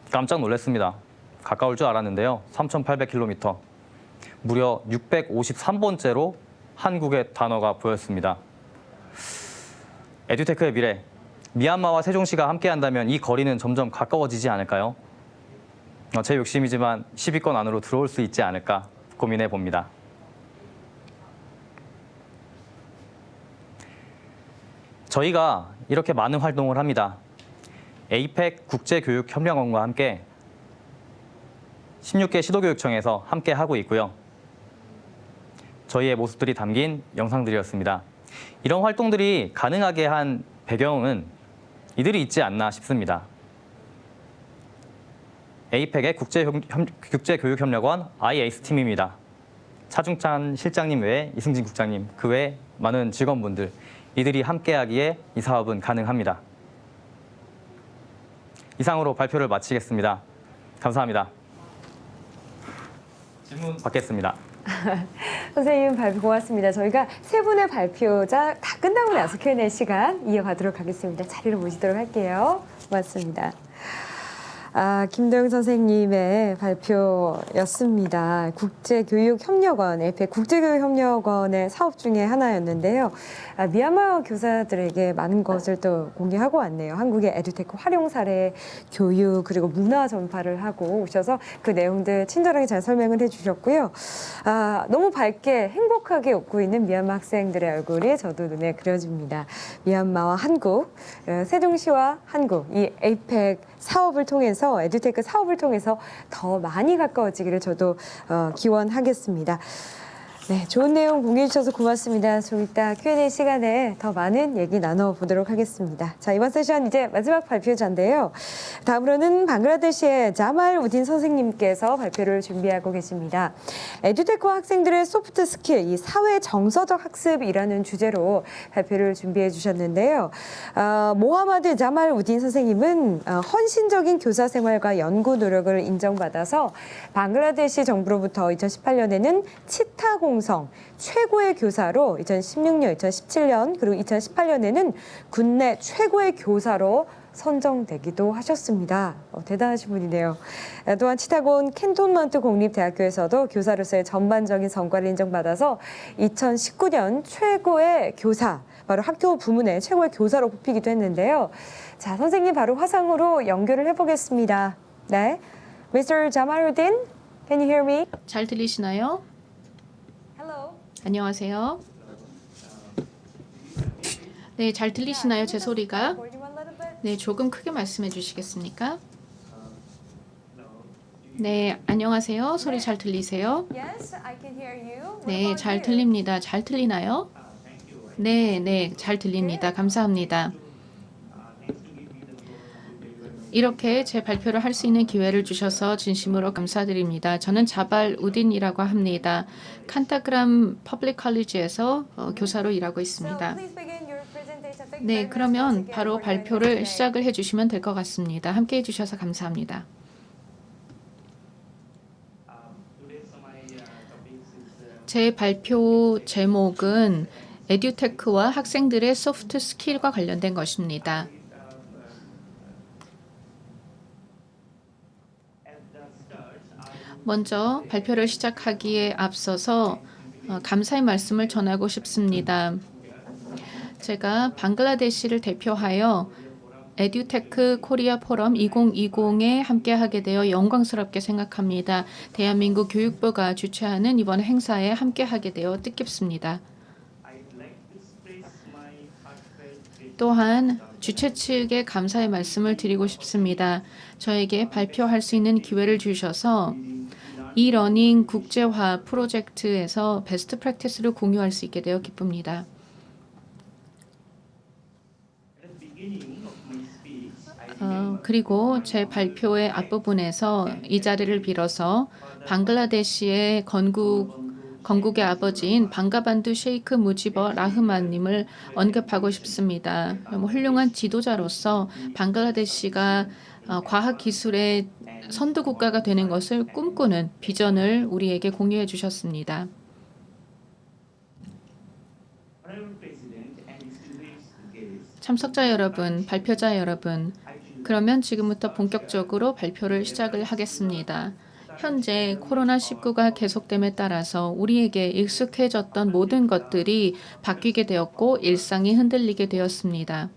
깜짝 놀랐습니다. 가까울 줄 알았는데요. 3,800km. 무려 653번째로 한국의 단어가 보였습니다. 에듀테크의 미래, 미얀마와 세종시가 함께한다면 이 거리는 점점 가까워지지 않을까요? 제 욕심이지만 10위권 안으로 들어올 수 있지 않을까 고민해 봅니다. 저희가 이렇게 많은 활동을 합니다. 에이펙 국제교육협력원과 함께 16개 시도교육청에서 함께 하고 있고요. 저희의 모습들이 담긴 영상들이었습니다. 이런 활동들이 가능하게 한 배경은 이들이 있지 않나 싶습니다. 에이펙의 국제교육협력원 IAC팀입니다. 차중찬 실장님 외에 이승진 국장님, 그 외 많은 직원분들, 이들이 함께하기에 이 사업은 가능합니다. 이상으로 발표를 마치겠습니다. 감사합니다. 질문 받겠습니다. 선생님 발표 고맙습니다. 저희가 세 분의 발표자 다 끝나고 나서 Q&A 시간 이어가도록 하겠습니다. 자리를 모시도록 할게요. 고맙습니다. 김도영 선생님의 발표였습니다. 국제교육협력원, 에이펙 국제교육협력원의 사업 중에 하나였는데요. 미얀마 교사들에게 많은 것을 또 공개하고 왔네요. 한국의 에듀테크 활용 사례, 교육, 그리고 문화 전파를 하고 오셔서 그 내용들 친절하게 잘 설명을 해주셨고요. 너무 밝게 행복하게 웃고 있는 미얀마 학생들의 얼굴이 저도 눈에 그려집니다. 미얀마와 한국, 세종시와 한국, 이 에이펙 사업을 통해서 에듀테크 사업을 통해서 더 많이 가까워지기를 저도 기원하겠습니다. 네, 좋은 내용 공유해 주셔서 고맙습니다. 좀 이따 Q&A 시간에 더 많은 얘기 나눠보도록 하겠습니다. 자, 이번 세션 이제 마지막 발표자인데요. 다음으로는 방글라데시의 자말 우딘 선생님께서 발표를 준비하고 계십니다. 에듀테크 학생들의 소프트 스킬, 이 사회 정서적 학습이라는 주제로 발표를 준비해 주셨는데요. 모하마드 자말 우딘 선생님은 헌신적인 교사 생활과 연구 노력을 인정받아서 방글라데시 정부로부터 2018년에는 치타 공성 최고의 교사로 2016년, 2017년 그리고 2018년에는 국내 최고의 교사로 선정되기도 하셨습니다. 대단하신 분이네요. 또한 치타곤 캔톤먼트 공립대학교에서도 교사로서의 전반적인 성과를 인정받아서 2019년 최고의 교사, 바로 학교 부문의 최고의 교사로 뽑히기도 했는데요. 자, 선생님 바로 화상으로 연결을 해보겠습니다. 네, Mr. Jamaluddin, can you hear me? 잘 들리시나요? Hello. 안녕하세요. 네, 잘 들리시나요? 제 소리가? 네, 조금 크게 말씀해 주시겠습니까? 네, 안녕하세요. 소리 잘 들리세요? Yes, I can hear you. What 네, about 잘 you? 들립니다. 잘 들리나요? 네, 네, 잘 들립니다. 감사합니다. 이렇게 제 발표를 할 수 있는 기회를 주셔서 진심으로 감사드립니다. 저는 자발 우딘이라고 합니다. 칸타그람 퍼블릭 컬리지에서 교사로 일하고 있습니다. Please begin your presentation. Thank you 네, very much 그러면 once again 바로 for joining us 발표를 today. 시작을 해주시면 될 것 같습니다. 함께해 주셔서 감사합니다. 제 발표 제목은 에듀테크와 학생들의 소프트 스킬과 관련된 것입니다. 먼저 발표를 시작하기에 앞서서 감사의 말씀을 전하고 싶습니다. 제가 방글라데시를 대표하여 에듀테크 코리아 포럼 2020에 함께하게 되어 영광스럽게 생각합니다. 대한민국 교육부가 주최하는 이번 행사에 함께하게 되어 뜻깊습니다. 또한 주최 측에 감사의 말씀을 드리고 싶습니다. 저에게 발표할 수 있는 기회를 주셔서 이러닝 국제화 프로젝트에서 베스트 프랙티스를 공유할 수 있게 되어 기쁩니다. 그리고 제 발표의 앞부분에서 이 자리를 빌어서 방글라데시의 건국의 아버지인 방가반두 셰이크 무지버 라흐만님을 언급하고 싶습니다. 훌륭한 지도자로서 방글라데시가 과학기술의 선두 국가가 되는 것을 꿈꾸는 비전을 우리에게 공유해 주셨습니다. 참석자 여러분, 발표자 여러분, 그러면 지금부터 본격적으로 발표를 시작을 하겠습니다. 현재 코로나19가 계속됨에 따라서 우리에게 익숙해졌던 모든 것들이 바뀌게 되었고 일상이 흔들리게 되었습니다.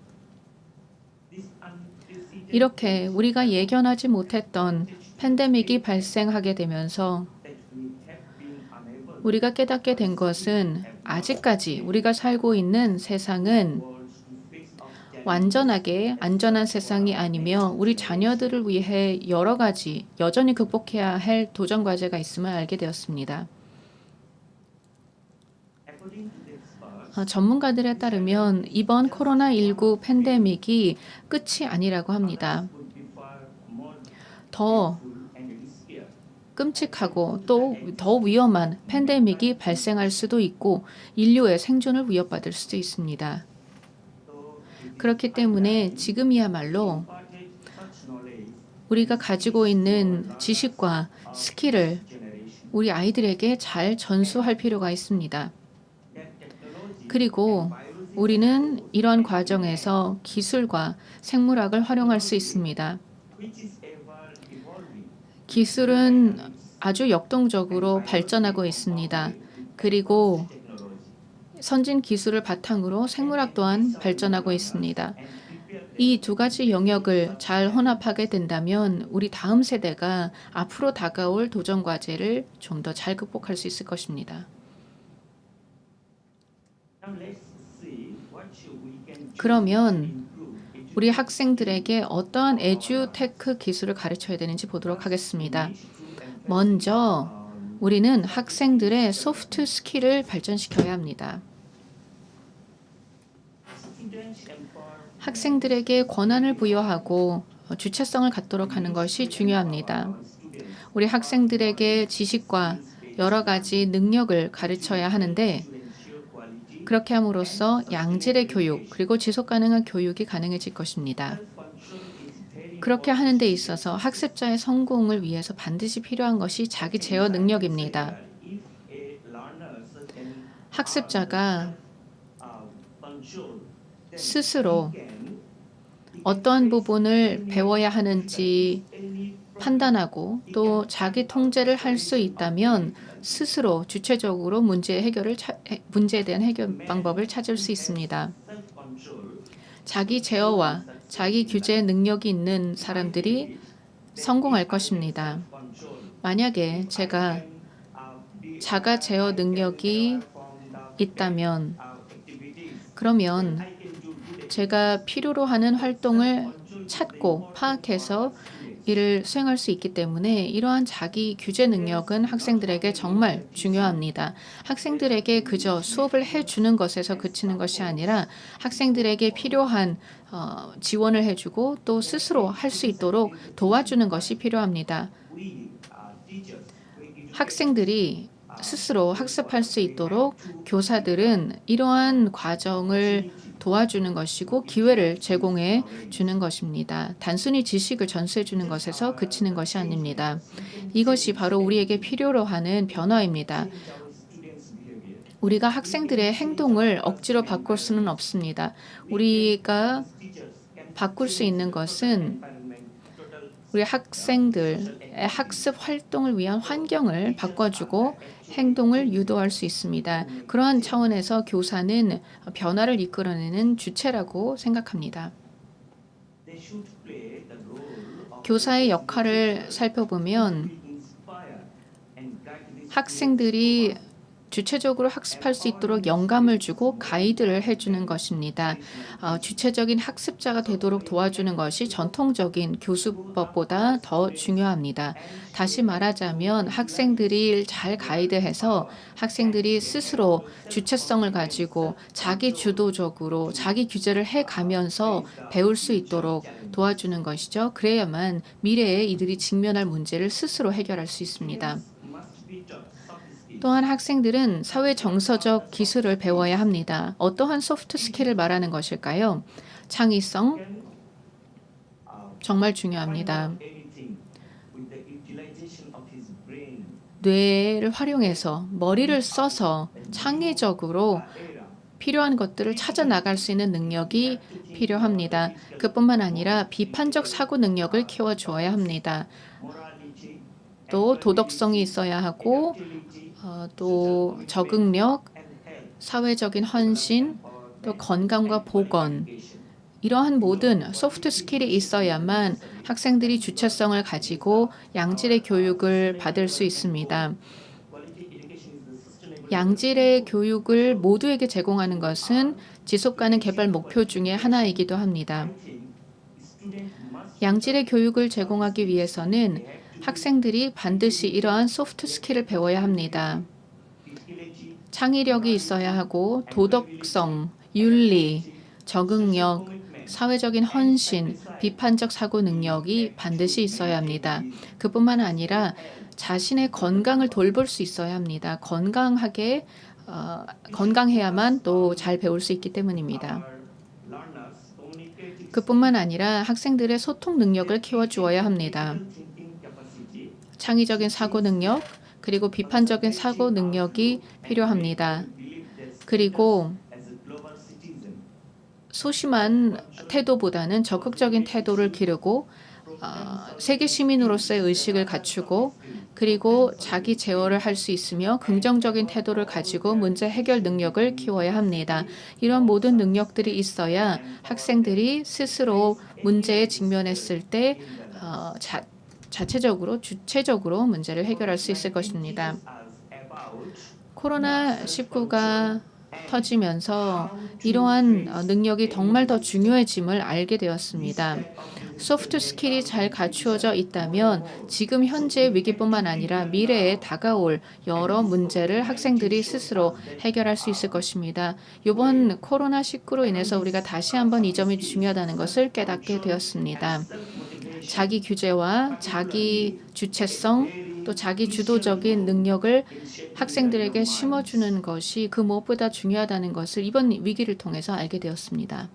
이렇게 우리가 예견하지 못했던 팬데믹이 발생하게 되면서 우리가 깨닫게 된 것은 아직까지 우리가 살고 있는 세상은 완전하게 안전한 세상이 아니며 우리 자녀들을 위해 여러 가지 여전히 극복해야 할 도전 과제가 있음을 알게 되었습니다. 전문가들에 따르면 이번 코로나19 팬데믹이 끝이 아니라고 합니다. 더 끔찍하고 또 더 위험한 팬데믹이 발생할 수도 있고 인류의 생존을 위협받을 수도 있습니다. 그렇기 때문에 지금이야말로 우리가 가지고 있는 지식과 스킬을 우리 아이들에게 잘 전수할 필요가 있습니다. 그리고 우리는 이런 과정에서 기술과 생물학을 활용할 수 있습니다. 기술은 아주 역동적으로 발전하고 있습니다. 그리고 선진 기술을 바탕으로 생물학 또한 발전하고 있습니다. 이 두 가지 영역을 잘 혼합하게 된다면 우리 다음 세대가 앞으로 다가올 도전 과제를 좀 더 잘 극복할 수 있을 것입니다. 그러면 우리 학생들에게 어떠한 에듀테크 기술을 가르쳐야 되는지 보도록 하겠습니다. 먼저 우리는 학생들의 소프트 스킬을 발전시켜야 합니다. 학생들에게 권한을 부여하고 주체성을 갖도록 하는 것이 중요합니다. 우리 학생들에게 지식과 여러 가지 능력을 가르쳐야 하는데 그렇게 함으로써 양질의 교육 그리고 지속가능한 교육이 가능해질 것입니다. 그렇게 하는 데 있어서 학습자의 성공을 위해서 반드시 필요한 것이 자기 제어 능력입니다. 학습자가 스스로 어떠한 부분을 배워야 하는지 판단하고 또 자기 통제를 할 수 있다면 스스로 주체적으로 문제에 대한 해결 방법을 찾을 수 있습니다. 자기 제어와 자기 규제 능력이 있는 사람들이 성공할 것입니다. 만약에 제가 자가 제어 능력이 있다면 그러면 제가 필요로 하는 활동을 찾고 파악해서 이를 수행할 수 있기 때문에 이러한 자기 규제 능력은 학생들에게 정말 중요합니다. 학생들에게 그저 수업을 해주는 것에서 그치는 것이 아니라 학생들에게 필요한 지원을 해주고 또 스스로 할 수 있도록 도와주는 것이 필요합니다. 학생들이 스스로 학습할 수 있도록 교사들은 이러한 과정을 도와주는 것이고 기회를 제공해 주는 것입니다. 단순히 지식을 전수해 주는 것에서 그치는 것이 아닙니다. 이것이 바로 우리에게 필요로 하는 변화입니다. 우리가 학생들의 행동을 억지로 바꿀 수는 없습니다. 우리가 바꿀 수 있는 것은 우리 학생들의 학습 활동을 위한 환경을 바꿔주고 행동을 유도할 수 있습니다. 그러한 차원에서 교사는 변화를 이끌어내는 주체라고 생각합니다. 교사의 역할을 살펴보면 학생들이 주체적으로 학습할 수 있도록 영감을 주고 가이드를 해주는 것입니다. 주체적인 학습자가 되도록 도와주는 것이 전통적인 교수법보다 더 중요합니다. 다시 말하자면 학생들이 잘 가이드해서 학생들이 스스로 주체성을 가지고 자기 주도적으로 자기 규제를 해가면서 배울 수 있도록 도와주는 것이죠. 그래야만 미래에 이들이 직면할 문제를 스스로 해결할 수 있습니다. 또한 학생들은 사회 정서적 기술을 배워야 합니다. 어떠한 소프트 스킬을 말하는 것일까요? 창의성, 정말 중요합니다. 뇌를 활용해서 머리를 써서 창의적으로 필요한 것들을 찾아 나갈 수 있는 능력이 필요합니다. 그뿐만 아니라 비판적 사고 능력을 키워주어야 합니다. 또 도덕성이 있어야 하고 또 적응력, 사회적인 헌신, 또 건강과 보건 이러한 모든 소프트 스킬이 있어야만 학생들이 주체성을 가지고 양질의 교육을 받을 수 있습니다. 양질의 교육을 모두에게 제공하는 것은 지속가능 개발 목표 중에 하나이기도 합니다. 양질의 교육을 제공하기 위해서는 학생들이 반드시 이러한 소프트 스킬을 배워야 합니다. 창의력이 있어야 하고 도덕성, 윤리, 적응력, 사회적인 헌신, 비판적 사고 능력이 반드시 있어야 합니다. 그뿐만 아니라 자신의 건강을 돌볼 수 있어야 합니다. 건강해야만 또 잘 배울 수 있기 때문입니다. 그뿐만 아니라 학생들의 소통 능력을 키워주어야 합니다. 창의적인 사고 능력, 그리고 비판적인 사고 능력이 필요합니다. 그리고 소심한 태도보다는 적극적인 태도를 기르고 세계 시민으로서의 의식을 갖추고 그리고 자기 제어를 할 수 있으며 긍정적인 태도를 가지고 문제 해결 능력을 키워야 합니다. 이런 모든 능력들이 있어야 학생들이 스스로 문제에 직면했을 때 자체적으로 주체적으로 문제를 해결할 수 있을 것입니다. 코로나19가 터지면서 이러한 능력이 정말 더 중요해짐을 알게 되었습니다. 소프트 스킬이 잘 갖추어져 있다면 지금 현재의 위기뿐만 아니라 미래에 다가올 여러 문제를 학생들이 스스로 해결할 수 있을 것입니다. 이번 코로나19로 인해서 우리가 다시 한번 이 점이 중요하다는 것을 깨닫게 되었습니다. 자기 규제와 자기 주체성 또 자기 주도적인 능력을 학생들에게 심어주는 것이 그 무엇보다 중요하다는 것을 이번 위기를 통해서 알게 되었습니다.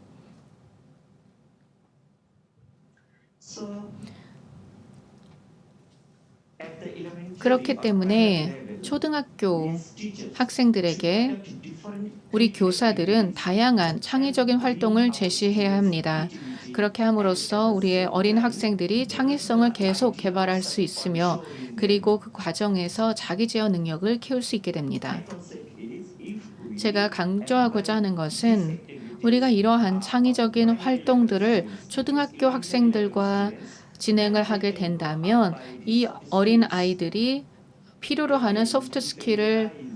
그렇기 때문에 초등학교 학생들에게 우리 교사들은 다양한 창의적인 활동을 제시해야 합니다. 그렇게 함으로써 우리의 어린 학생들이 창의성을 계속 개발할 수 있으며 그리고 그 과정에서 자기 제어 능력을 키울 수 있게 됩니다. 제가 강조하고자 하는 것은 우리가 이러한 창의적인 활동들을 초등학교 학생들과 진행을 하게 된다면 이 어린 아이들이 필요로 하는 소프트 스킬을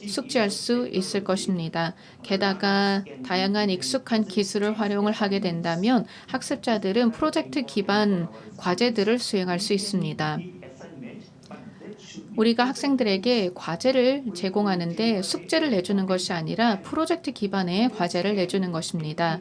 숙지할 수 있을 것입니다. 게다가 다양한 익숙한 기술을 활용을 하게 된다면 학습자들은 프로젝트 기반 과제들을 수행할 수 있습니다. 우리가 학생들에게 과제를 제공하는데 숙제를 내주는 것이 아니라 프로젝트 기반의 과제를 내주는 것입니다.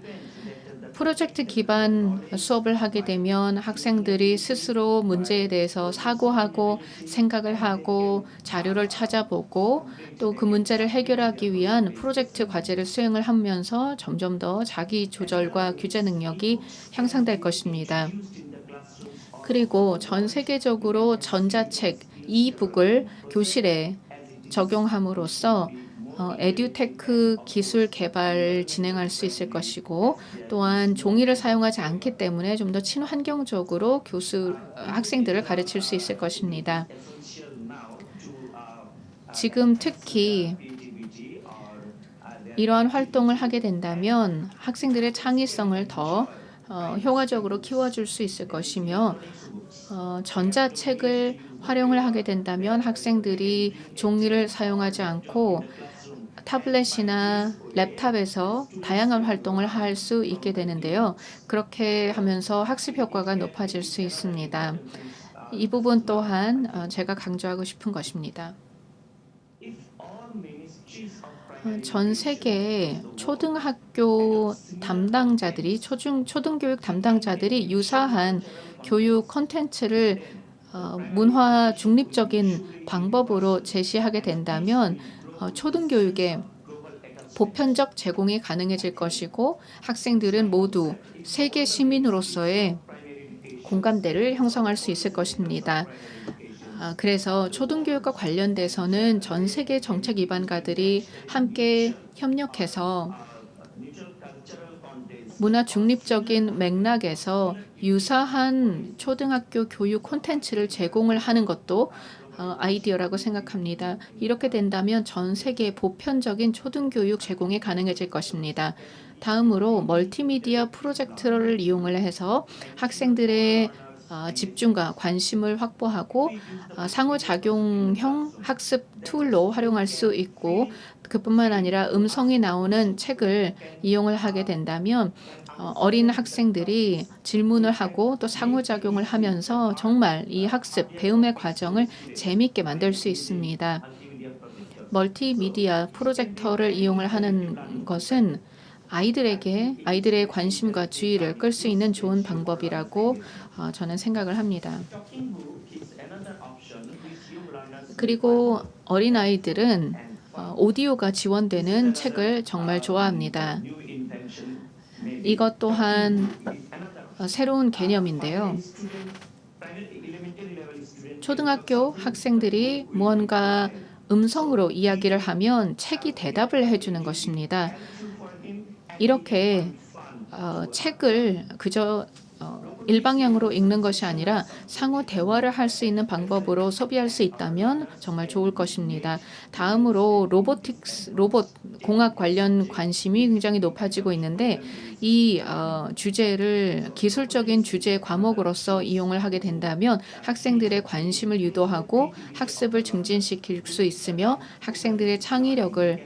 프로젝트 기반 수업을 하게 되면 학생들이 스스로 문제에 대해서 사고하고 생각을 하고 자료를 찾아보고 또 그 문제를 해결하기 위한 프로젝트 과제를 수행을 하면서 점점 더 자기 조절과 규제 능력이 향상될 것입니다. 그리고 전 세계적으로 전자책, 이북을 교실에 적용함으로써 에듀테크 기술 개발 진행할 수 있을 것이고 또한 종이를 사용하지 않기 때문에 좀 더 친환경적으로 학생들을 가르칠 수 있을 것입니다. 지금 특히 이러한 활동을 하게 된다면 학생들의 창의성을 더 효과적으로 키워줄 수 있을 것이며 전자책을 활용을 하게 된다면 학생들이 종이를 사용하지 않고 타블렛이나 랩탑에서 다양한 활동을 할 수 있게 되는데요. 그렇게 하면서 학습 효과가 높아질 수 있습니다. 이 부분 또한 제가 강조하고 싶은 것입니다. 전 세계의 초등학교 담당자들이 초등교육 담당자들이 유사한 교육 콘텐츠를 문화 중립적인 방법으로 제시하게 된다면 초등교육에 보편적 제공이 가능해질 것이고 학생들은 모두 세계 시민으로서의 공감대를 형성할 수 있을 것입니다. 그래서 초등교육과 관련돼서는 전 세계 정책 기반가들이 함께 협력해서 문화 중립적인 맥락에서 유사한 초등학교 교육 콘텐츠를 제공을 하는 것도 아이디어라고 생각합니다. 이렇게 된다면 전 세계 보편적인 초등교육 제공이 가능해질 것입니다. 다음으로 멀티미디어 프로젝터를 이용을 해서 학생들의 집중과 관심을 확보하고 상호작용형 학습 툴로 활용할 수 있고 그뿐만 아니라 음성이 나오는 책을 이용을 하게 된다면 어린 학생들이 질문을 하고 또 상호작용을 하면서 정말 이 학습, 배움의 과정을 재미있게 만들 수 있습니다. 멀티미디어 프로젝터를 이용을 하는 것은 아이들의 관심과 주의를 끌 수 있는 좋은 방법이라고 저는 생각을 합니다. 그리고 어린아이들은 오디오가 지원되는 책을 정말 좋아합니다. 이것 또한 새로운 개념인데요. 초등학교 학생들이 무언가 음성으로 이야기를 하면 책이 대답을 해주는 것입니다. 이렇게 책을 그저 일방향으로 읽는 것이 아니라 상호 대화를 할 수 있는 방법으로 소비할 수 있다면 정말 좋을 것입니다. 다음으로 로봇 공학 관련 관심이 굉장히 높아지고 있는데 이 주제를 기술적인 주제 과목으로서 이용을 하게 된다면 학생들의 관심을 유도하고 학습을 증진시킬 수 있으며 학생들의 창의력을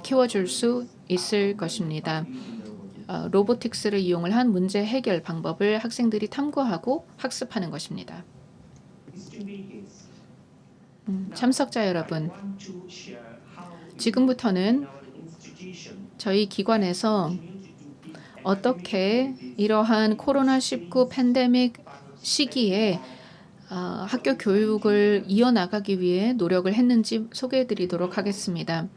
키워줄 수 있을 것입니다. 로보틱스를 이용을 한 문제 해결 방법을 학생들이 탐구하고 학습하는 것입니다. 참석자 여러분, 지금부터는 저희 기관에서 어떻게 이러한 코로나19 팬데믹 시기에 학교 교육을 이어나가기 위해 노력을 했는지 소개해드리도록 하겠습니다.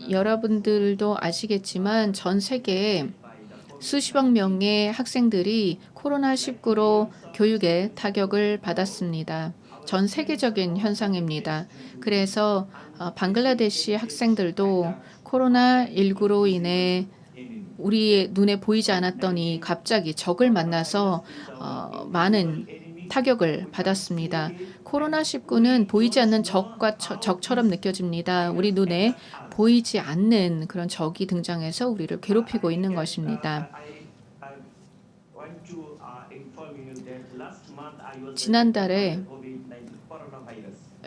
여러분들도 아시겠지만 전 세계에 수십억 명의 학생들이 코로나19로 교육에 타격을 받았습니다. 전 세계적인 현상입니다. 그래서 방글라데시 학생들도 코로나19로 인해 우리의 눈에 보이지 않았던 이 갑자기 적을 만나서 많은 타격을 받았습니다. 코로나19는 보이지 않는 적처럼 느껴집니다. 우리 눈에 보이지 않는 그런 적이 등장해서 우리를 괴롭히고 있는 것입니다. 지난달에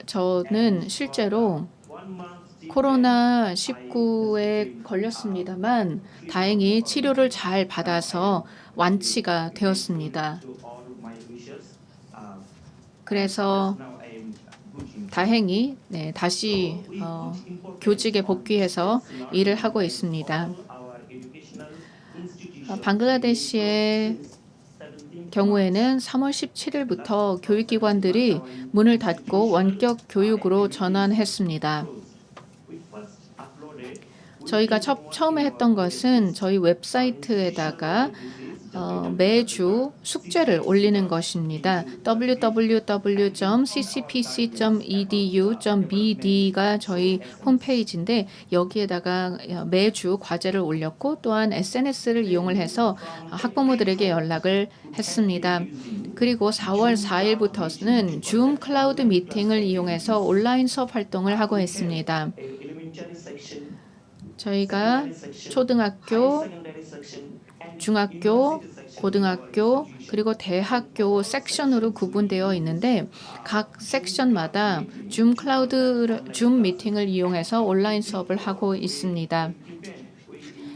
저는 실제로 코로나19에 걸렸습니다만 다행히 치료를 잘 받아서 완치가 되었습니다. 그래서 다행히 다시 교직에 복귀해서 일을 하고 있습니다. 방글라데시의 경우에는 3월 17일부터 교육기관들이 문을 닫고 원격 교육으로 전환했습니다. 저희가 처음에 했던 것은 저희 웹사이트에다가 매주 숙제를 올리는 것입니다. www.ccpc.edu.bd가 저희 홈페이지인데 여기에다가 매주 과제를 올렸고 또한 SNS를 이용을 해서 학부모들에게 연락을 했습니다. 그리고 4월 4일부터는 줌 클라우드 미팅을 이용해서 온라인 수업 활동을 하고 있습니다. 저희가 초등학교, 중학교, 고등학교, 그리고 대학교 섹션으로 구분되어 있는데 각 섹션마다 줌 미팅을 이용해서 온라인 수업을 하고 있습니다.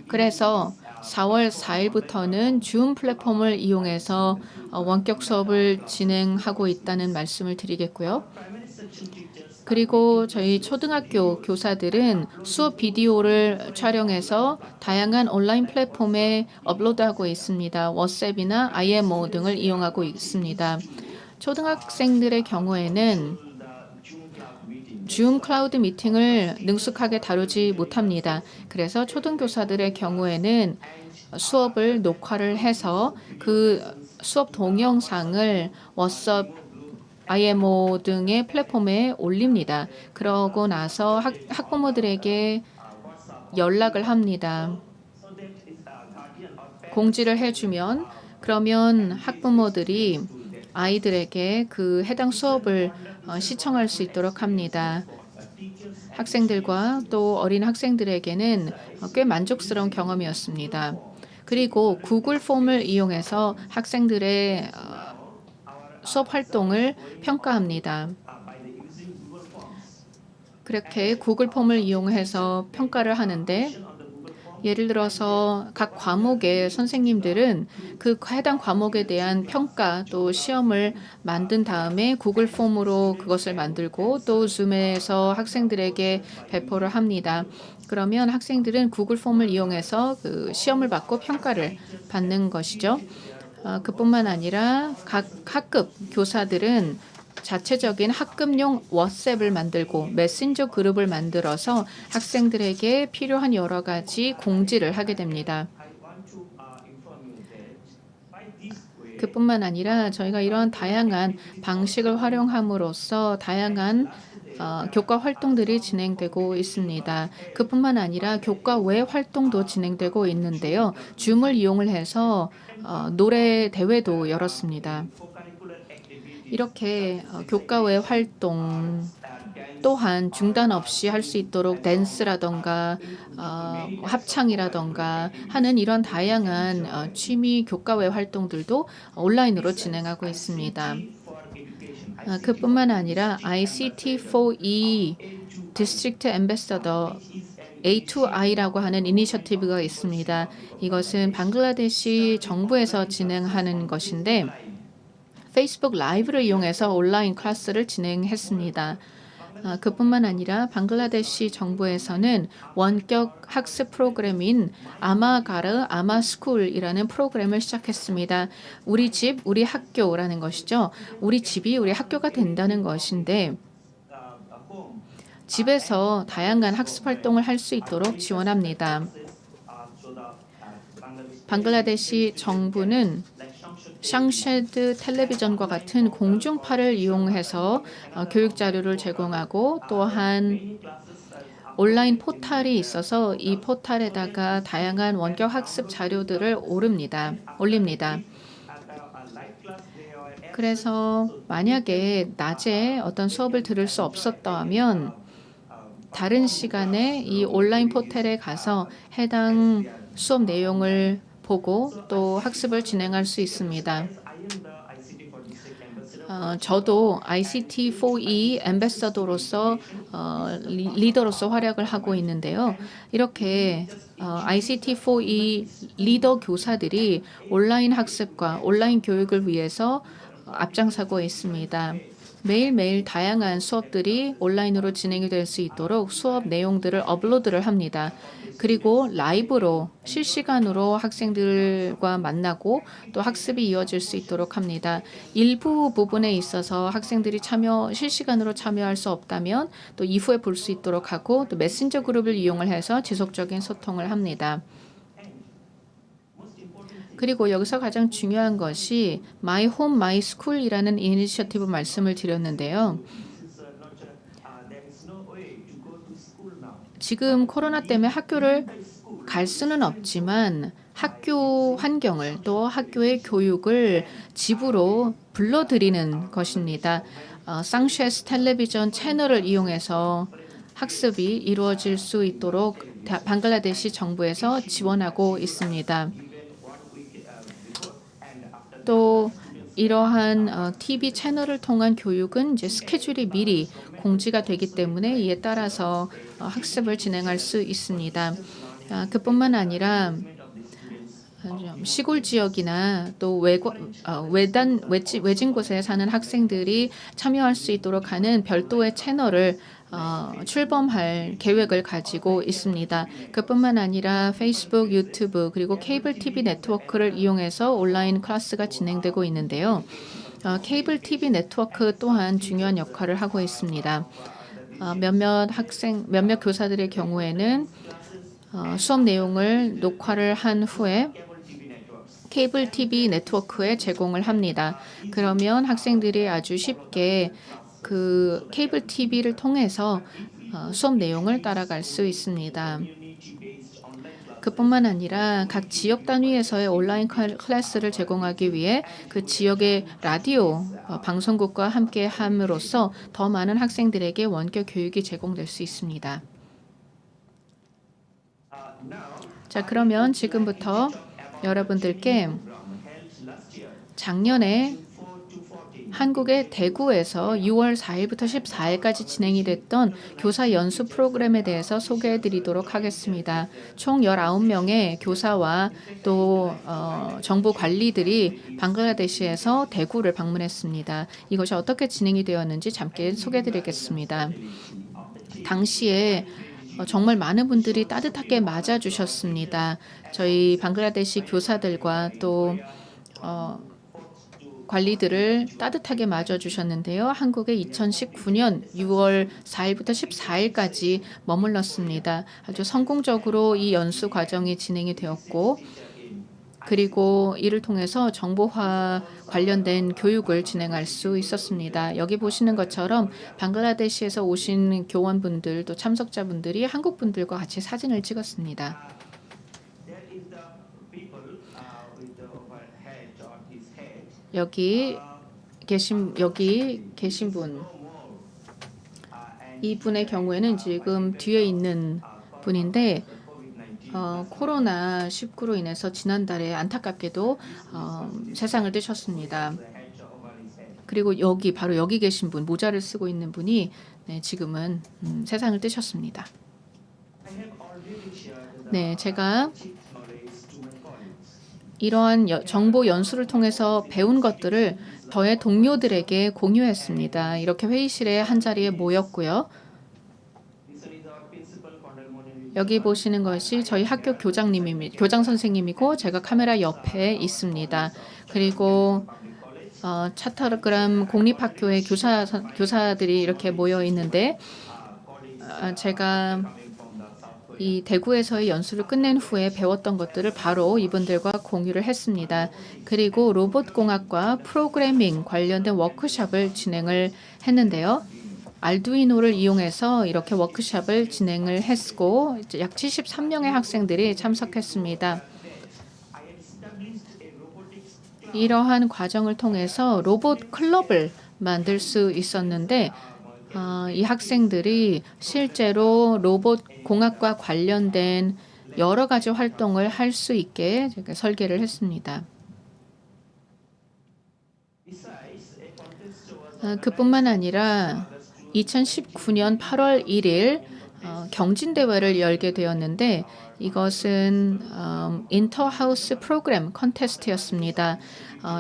그래서 4월 4일부터는 줌 플랫폼을 이용해서 원격 수업을 진행하고 있다는 말씀을 드리겠고요. 그리고 저희 초등학교 교사들은 수업 비디오를 촬영해서 다양한 온라인 플랫폼에 업로드하고 있습니다. 워츠앱이나 IMO 등을 이용하고 있습니다. 초등학생들의 경우에는 줌 클라우드 미팅을 능숙하게 다루지 못합니다. 그래서 초등교사들의 경우에는 수업을 녹화를 해서 그 수업 동영상을 워츠업 IMO 등의 플랫폼에 올립니다. 그러고 나서 학부모들에게 연락을 합니다. 공지를 해주면 그러면 학부모들이 아이들에게 그 해당 수업을 시청할 수 있도록 합니다. 학생들과 또 어린 학생들에게는 꽤 만족스러운 경험이었습니다. 그리고 구글 폼을 이용해서 학생들의 수업 활동을 평가합니다. 그렇게 구글 폼을 이용해서 평가를 하는데 예를 들어서 각 과목의 선생님들은 그 해당 과목에 대한 평가 또 시험을 만든 다음에 구글 폼으로 그것을 만들고 또 줌에서 학생들에게 배포를 합니다. 그러면 학생들은 구글 폼을 이용해서 그 시험을 받고 평가를 받는 것이죠. 그뿐만 아니라 각 학급 교사들은 자체적인 학급용 워츠앱을 만들고 메신저 그룹을 만들어서 학생들에게 필요한 여러 가지 공지를 하게 됩니다. 그뿐만 아니라 저희가 이런 다양한 방식을 활용함으로써 다양한 교과 활동들이 진행되고 있습니다. 그뿐만 아니라 교과 외 활동도 진행되고 있는데요. 줌을 이용을 해서 노래 대회도 열었습니다. 이렇게 교과 외 활동 또한 중단 없이 할 수 있도록 댄스라던가 합창이라던가 하는 이런 다양한 취미 교과 외 활동들도 온라인으로 진행하고 있습니다. 그뿐만 아니라 ICT4E District Ambassador A2I라고 하는 이니셔티브가 있습니다. 이것은 방글라데시 정부에서 진행하는 것인데 페이스북 라이브를 이용해서 온라인 클래스를 진행했습니다. 그뿐만 아니라 방글라데시 정부에서는 원격 학습 프로그램인 아마가르 아마스쿨이라는 프로그램을 시작했습니다. 우리 집, 우리 학교라는 것이죠. 우리 집이 우리 학교가 된다는 것인데 집에서 다양한 학습 활동을 할 수 있도록 지원합니다. 방글라데시 정부는 샹쉐드 텔레비전과 같은 공중파를 이용해서 교육 자료를 제공하고 또한 온라인 포탈이 있어서 이 포탈에다가 다양한 원격 학습 자료들을 올립니다. 그래서 만약에 낮에 어떤 수업을 들을 수 없었다면 다른 시간에 이 온라인 포털에 가서 해당 수업 내용을 보고 또 학습을 진행할 수 있습니다. 저도 ICT4E 앰베서더로서 리더로서 활약을 하고 있는데요. 이렇게 ICT4E 리더 교사들이 온라인 학습과 온라인 교육을 위해서 앞장서고 있습니다. 매일매일 다양한 수업들이 온라인으로 진행이 될 수 있도록 수업 내용들을 업로드를 합니다. 그리고 라이브로 실시간으로 학생들과 만나고 또 학습이 이어질 수 있도록 합니다. 일부 부분에 있어서 학생들이 실시간으로 참여할 수 없다면 또 이후에 볼 수 있도록 하고 또 메신저 그룹을 이용을 해서 지속적인 소통을 합니다. 그리고 여기서 가장 중요한 것이 My Home, My School이라는 이니셔티브 말씀을 드렸는데요. 지금 코로나 때문에 학교를 갈 수는 없지만 학교 환경을 또 학교의 교육을 집으로 불러들이는 것입니다. 쌍쉐스 텔레비전 채널을 이용해서 학습이 이루어질 수 있도록 방글라데시 정부에서 지원하고 있습니다. 또 이러한 TV 채널을 통한 교육은 이제 스케줄이 미리 공지가 되기 때문에 이에 따라서 학습을 진행할 수 있습니다. 그뿐만 아니라 시골 지역이나 또 외진 곳에 사는 학생들이 참여할 수 있도록 하는 별도의 채널을 출범할 계획을 가지고 있습니다. 그뿐만 아니라 페이스북, 유튜브 그리고 케이블 TV 네트워크를 이용해서 온라인 클래스가 진행되고 있는데요. 케이블 TV 네트워크 또한 중요한 역할을 하고 있습니다. 몇몇 교사들의 경우에는 수업 내용을 녹화를 한 후에 케이블 TV 네트워크에 제공을 합니다. 그러면 학생들이 아주 쉽게 그 케이블 TV를 통해서 수업 내용을 따라갈 수 있습니다. 그뿐만 아니라 각 지역 단위에서의 온라인 클래스를 제공하기 위해 그 지역의 라디오 방송국과 함께 함으로써 더 많은 학생들에게 원격 교육이 제공될 수 있습니다. 자, 그러면 지금부터 여러분들께 작년에 한국의 대구에서 6월 4일부터 14일까지 진행이 됐던 교사 연수 프로그램에 대해서 소개해 드리도록 하겠습니다. 총 19명의 교사와 또 정부 관리들이 방글라데시에서 대구를 방문했습니다. 이것이 어떻게 진행이 되었는지 잠깐 소개해 드리겠습니다. 당시에 정말 많은 분들이 따뜻하게 맞아주셨습니다. 저희 방글라데시 교사들과 또 관리들을 따뜻하게 맞아주셨는데요. 한국에 2019년 6월 4일부터 14일까지 머물렀습니다. 아주 성공적으로 이 연수 과정이 진행이 되었고 그리고 이를 통해서 정보화 관련된 교육을 진행할 수 있었습니다. 여기 보시는 것처럼 방글라데시에서 오신 교원분들 또 참석자분들이 한국 분들과 같이 사진을 찍었습니다. 여기 계신 분, 이분의 경우에는 지금 뒤에 있는 분인데 코로나19로 인해서 지난달에 안타깝게도 세상을 뜨셨습니다. 그리고 바로 여기 계신 분, 모자를 쓰고 있는 분이 지금은 세상을 뜨셨습니다. 네, 제가 이러한 정보 연수를 통해서 배운 것들을 저의 동료들에게 공유했습니다. 이렇게 회의실에 한자리에 모였고요. 여기 보시는 것이 저희 학교 교장 선생님이고 제가 카메라 옆에 있습니다. 그리고 차타르그람 공립학교의 교사들이 이렇게 모여 있는데 제가 이 대구에서의 연수를 끝낸 후에 배웠던 것들을 바로 이분들과 공유를 했습니다. 그리고 로봇공학과 프로그래밍 관련된 워크숍을 진행을 했는데요. 알두이노를 이용해서 이렇게 워크숍을 진행을 했고 약 73명의 학생들이 참석했습니다. 이러한 과정을 통해서 로봇 클럽을 만들 수 있었는데 이 학생들이 실제로 로봇 공학과 관련된 여러 가지 활동을 할 수 있게 제가 설계를 했습니다. 그뿐만 아니라 2019년 8월 1일 경진대회를 열게 되었는데 이것은 인터하우스 프로그램 컨테스트였습니다.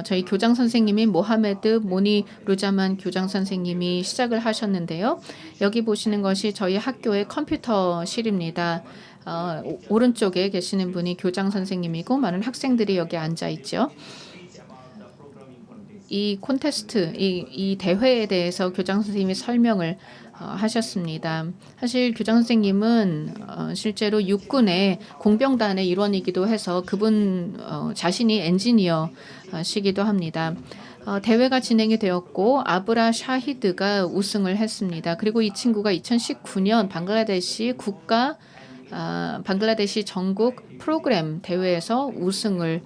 저희 교장 선생님인 모하메드 모니 루자만 교장 선생님이 시작을 하셨는데요. 여기 보시는 것이 저희 학교의 컴퓨터실입니다. 오른쪽에 계시는 분이 교장 선생님이고 많은 학생들이 여기 앉아 있죠. 이 콘테스트, 이 대회에 대해서 교장 선생님이 설명을 하셨습니다. 사실 교장 선생님은 실제로 육군의 공병단의 일원이기도 해서 그분 자신이 엔지니어시기도 합니다. 대회가 진행이 되었고 아브라 샤히드가 우승을 했습니다. 그리고 이 친구가 2019년 방글라데시 전국 프로그램 대회에서 우승을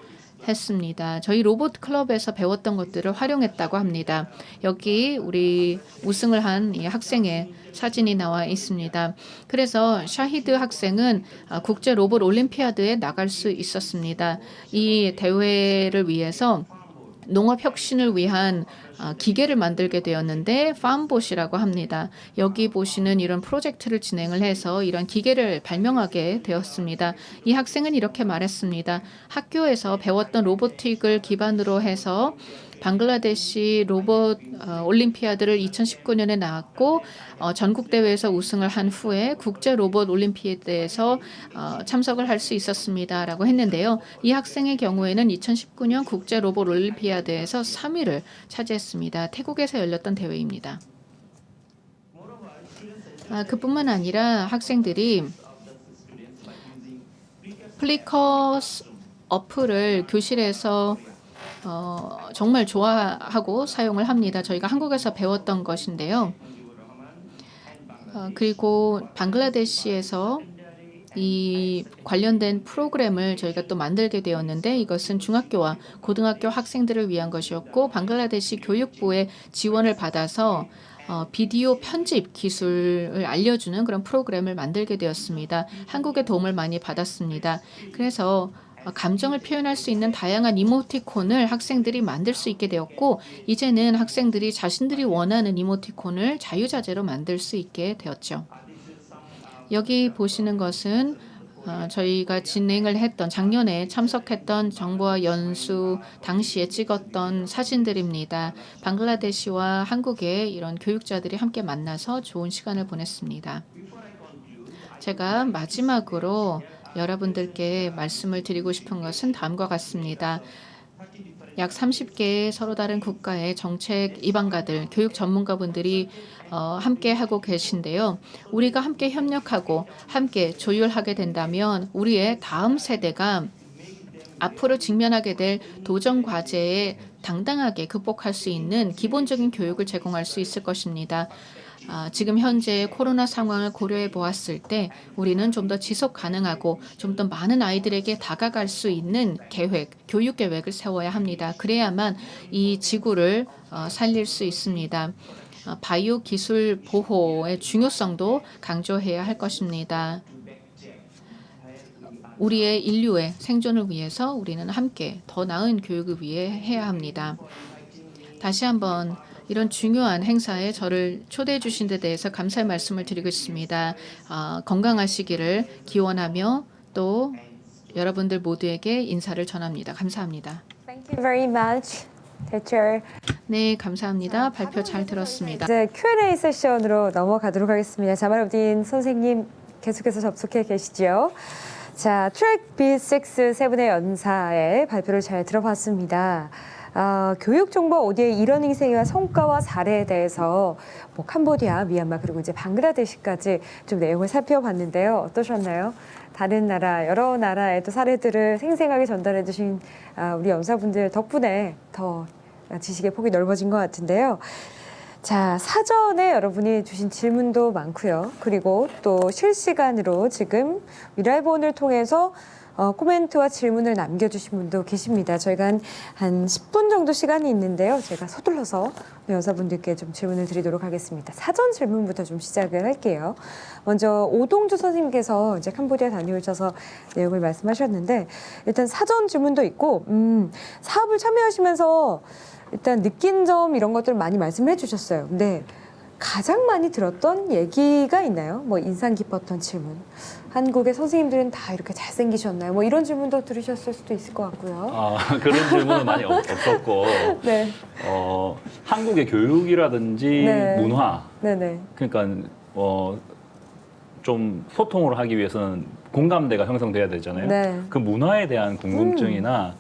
했습니다. 저희 로봇 클럽에서 배웠던 것들을 활용했다고 합니다. 여기 우리 우승을 한 이 학생의 사진이 나와 있습니다. 그래서 샤히드 학생은 국제 로봇 올림피아드에 나갈 수 있었습니다. 이 대회를 위해서 농업 혁신을 위한 기계를 만들게 되었는데 팜봇이라고 합니다. 여기 보시는 이런 프로젝트를 진행을 해서 이런 기계를 발명하게 되었습니다. 이 학생은 이렇게 말했습니다. 학교에서 배웠던 로보틱을 기반으로 해서 방글라데시 로봇 올림피아드를 2019년에 나왔고 전국 대회에서 우승을 한 후에 국제 로봇 올림피아드에서 참석을 할 수 있었습니다라고 했는데요. 이 학생의 경우에는 2019년 국제 로봇 올림피아드에서 3위를 차지했습니다. 태국에서 열렸던 대회입니다. 그뿐만 아니라 학생들이 플리커스 어플을 교실에서 정말 좋아하고 사용을 합니다. 저희가 한국에서 배웠던 것인데요. 그리고 방글라데시에서 이 관련된 프로그램을 저희가 또 만들게 되었는데 이것은 중학교와 고등학교 학생들을 위한 것이었고 방글라데시 교육부의 지원을 받아서 비디오 편집 기술을 알려주는 그런 프로그램을 만들게 되었습니다. 한국의 도움을 많이 받았습니다. 그래서 감정을 표현할 수 있는 다양한 이모티콘을 학생들이 만들 수 있게 되었고 이제는 학생들이 자신들이 원하는 이모티콘을 자유자재로 만들 수 있게 되었죠. 여기 보시는 것은 저희가 진행을 했던 작년에 참석했던 정보화 연수 당시에 찍었던 사진들입니다. 방글라데시와 한국의 이런 교육자들이 함께 만나서 좋은 시간을 보냈습니다. 제가 마지막으로 여러분들께 말씀을 드리고 싶은 것은 다음과 같습니다. 약 30개의 서로 다른 국가의 정책 입안가들, 교육 전문가분들이 함께 하고 계신데요. 우리가 함께 협력하고 함께 조율하게 된다면 우리의 다음 세대가 앞으로 직면하게 될 도전 과제에 당당하게 극복할 수 있는 기본적인 교육을 제공할 수 있을 것입니다. 지금 현재 코로나 상황을 고려해 보았을 때 우리는 좀 더 지속 가능하고 좀 더 많은 아이들에게 다가갈 수 있는 계획, 교육 계획을 세워야 합니다. 그래야만 이 지구를 살릴 수 있습니다. 바이오 기술 보호의 중요성도 강조해야 할 것입니다. 우리의 인류의 생존을 위해서 우리는 함께 더 나은 교육을 위해 해야 합니다. 다시 한번 이런 중요한 행사에 저를 초대해 주신 데 대해서 감사의 말씀을 드리고 있습니다. 건강하시기를 기원하며 또 여러분들 모두에게 인사를 전합니다. 감사합니다. Thank you very much, teacher. 네, 감사합니다. 발표 잘 들었습니다. 이제 Q&A 세션으로 넘어가도록 하겠습니다. 자말우딘 선생님 계속해서 접속해 계시죠? 자, 트랙 B6 세 분의 연사의 발표를 잘 들어봤습니다. 교육정보 ODA 이러닝 세계와 성과와 사례에 대해서 뭐 캄보디아, 미얀마 그리고 이제 방글라데시까지 좀 내용을 살펴봤는데요. 어떠셨나요? 다른 나라, 여러 나라의 또 사례들을 생생하게 전달해 주신 우리 연사분들 덕분에 더 지식의 폭이 넓어진 것 같은데요. 자, 사전에 여러분이 주신 질문도 많고요. 그리고 또 실시간으로 지금 위라이본을 통해서 코멘트와 질문을 남겨주신 분도 계십니다. 저희가 한 10분 정도 시간이 있는데요. 제가 서둘러서 여사분들께 좀 질문을 드리도록 하겠습니다. 사전 질문부터 좀 시작을 할게요. 먼저 오동주 선생님께서 이제 캄보디아 다녀오셔서 내용을 말씀하셨는데 일단 사전 질문도 있고 사업을 참여하시면서 일단 느낀 점 이런 것들을 많이 말씀을 해주셨어요. 근데 가장 많이 들었던 얘기가 있나요? 뭐 인상 깊었던 질문. 한국의 선생님들은 다 이렇게 잘생기셨나요? 뭐 이런 질문도 들으셨을 수도 있을 것 같고요. 그런 질문은 많이 없었고 네. 한국의 교육이라든지 네. 문화 네네. 그러니까 좀 소통을 하기 위해서는 공감대가 형성돼야 되잖아요. 네. 그 문화에 대한 궁금증이나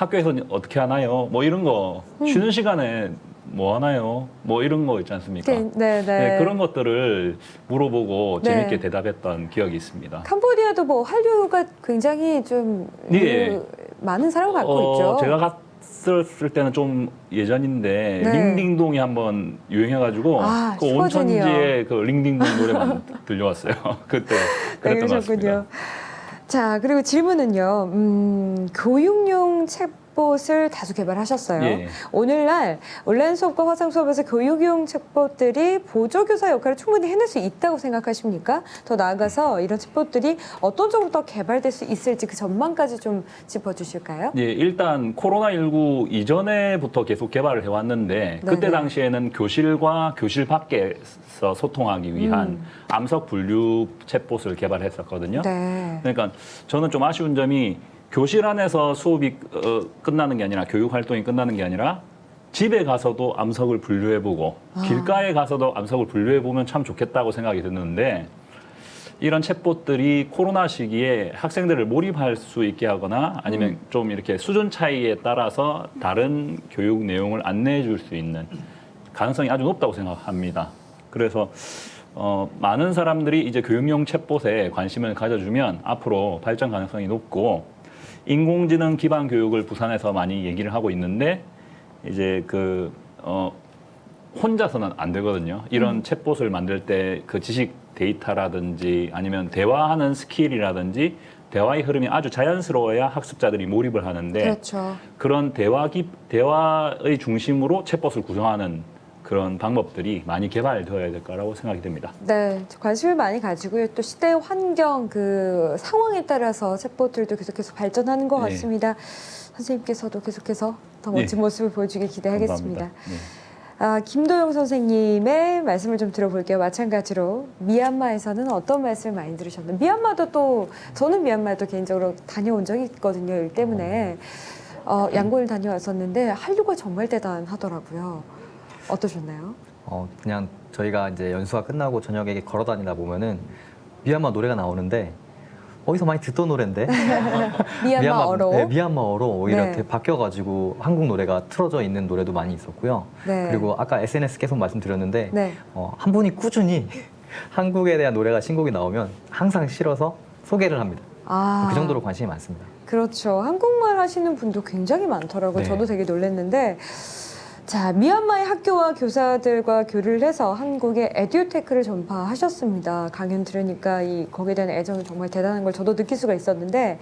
학교에서는 어떻게 하나요? 뭐 이런 거 쉬는 시간에 뭐 하나요? 뭐 이런 거 있지 않습니까? 네. 그런 것들을 물어보고 네. 재밌게 대답했던 기억이 있습니다. 캄보디아도 뭐 한류가 굉장히 좀 예. 많은 사랑을 받고 있죠. 제가 갔을 때는 좀 예전인데 네. 링딩동이 한번 유행해가지고 아, 그 슈퍼주니어. 온천지에 그 링딩동 노래만 들려왔어요. 그때 그랬던 것 같습니다. 자, 그리고 질문은요. 교육용 챗봇을 다수 개발하셨어요. 예. 오늘날 온라인 수업과 화상 수업에서 교육용 챗봇들이 보조교사 역할을 충분히 해낼 수 있다고 생각하십니까? 더 나아가서 이런 챗봇들이 어떤 쪽으로 더 개발될 수 있을지 그 전망까지 좀 짚어주실까요? 예, 일단 코로나19 이전에부터 계속 개발을 해왔는데 그때 네네. 당시에는 교실과 교실 밖에서 소통하기 위한 암석 분류 챗봇을 개발했었거든요. 네. 그러니까 저는 좀 아쉬운 점이 교실 안에서 수업이 끝나는 게 아니라 교육 활동이 끝나는 게 아니라 집에 가서도 암석을 분류해보고 길가에 가서도 암석을 분류해보면 참 좋겠다고 생각이 드는데 이런 챗봇들이 코로나 시기에 학생들을 몰입할 수 있게 하거나 아니면 좀 이렇게 수준 차이에 따라서 다른 교육 내용을 안내해 줄 수 있는 가능성이 아주 높다고 생각합니다. 그래서 많은 사람들이 이제 교육용 챗봇에 관심을 가져주면 앞으로 발전 가능성이 높고 인공지능 기반 교육을 부산에서 많이 얘기를 하고 있는데 이제 혼자서는 안 되거든요. 이런 챗봇을 만들 때 그 지식 데이터라든지 아니면 대화하는 스킬이라든지 대화의 흐름이 아주 자연스러워야 학습자들이 몰입을 하는데 그렇죠. 그런 대화의 중심으로 챗봇을 구성하는 그런 방법들이 많이 개발되어야 될 거라고 생각이 됩니다. 네, 관심을 많이 가지고요. 또 시대 환경 그 상황에 따라서 챗봇들도 계속해서 발전하는 것 네. 같습니다. 선생님께서도 계속해서 더 멋진 모습을 보여주길 기대하겠습니다. 감사합니다. 네. 김도영 선생님의 말씀을 좀 들어볼게요. 마찬가지로 미얀마에서는 어떤 말씀을 많이 들으셨나요? 미얀마도 또 저는 미얀마도 개인적으로 다녀온 적이 있거든요. 일 때문에 양곤을 다녀왔었는데 한류가 정말 대단하더라고요. 어떠셨나요? 그냥 저희가 이제 연수가 끝나고 저녁에 걸어 다니다 보면은 미얀마 노래가 나오는데 어디서 많이 듣던 노래인데 미얀마어로. 네, 미얀마어로 오히려 네. 바뀌어가지고 한국 노래가 틀어져 있는 노래도 많이 있었고요. 네. 그리고 아까 SNS 계속 말씀드렸는데 네. 한 분이 꾸준히 한국에 대한 노래가 신곡이 나오면 항상 실어서 소개를 합니다. 그 정도로 관심이 많습니다. 그렇죠. 한국말 하시는 분도 굉장히 많더라고요. 네. 저도 되게 놀랐는데 자, 미얀마의 학교와 교사들과 교류를 해서 한국의 에듀테크를 전파하셨습니다. 강연 들으니까 거기에 대한 애정이 정말 대단한 걸 저도 느낄 수가 있었는데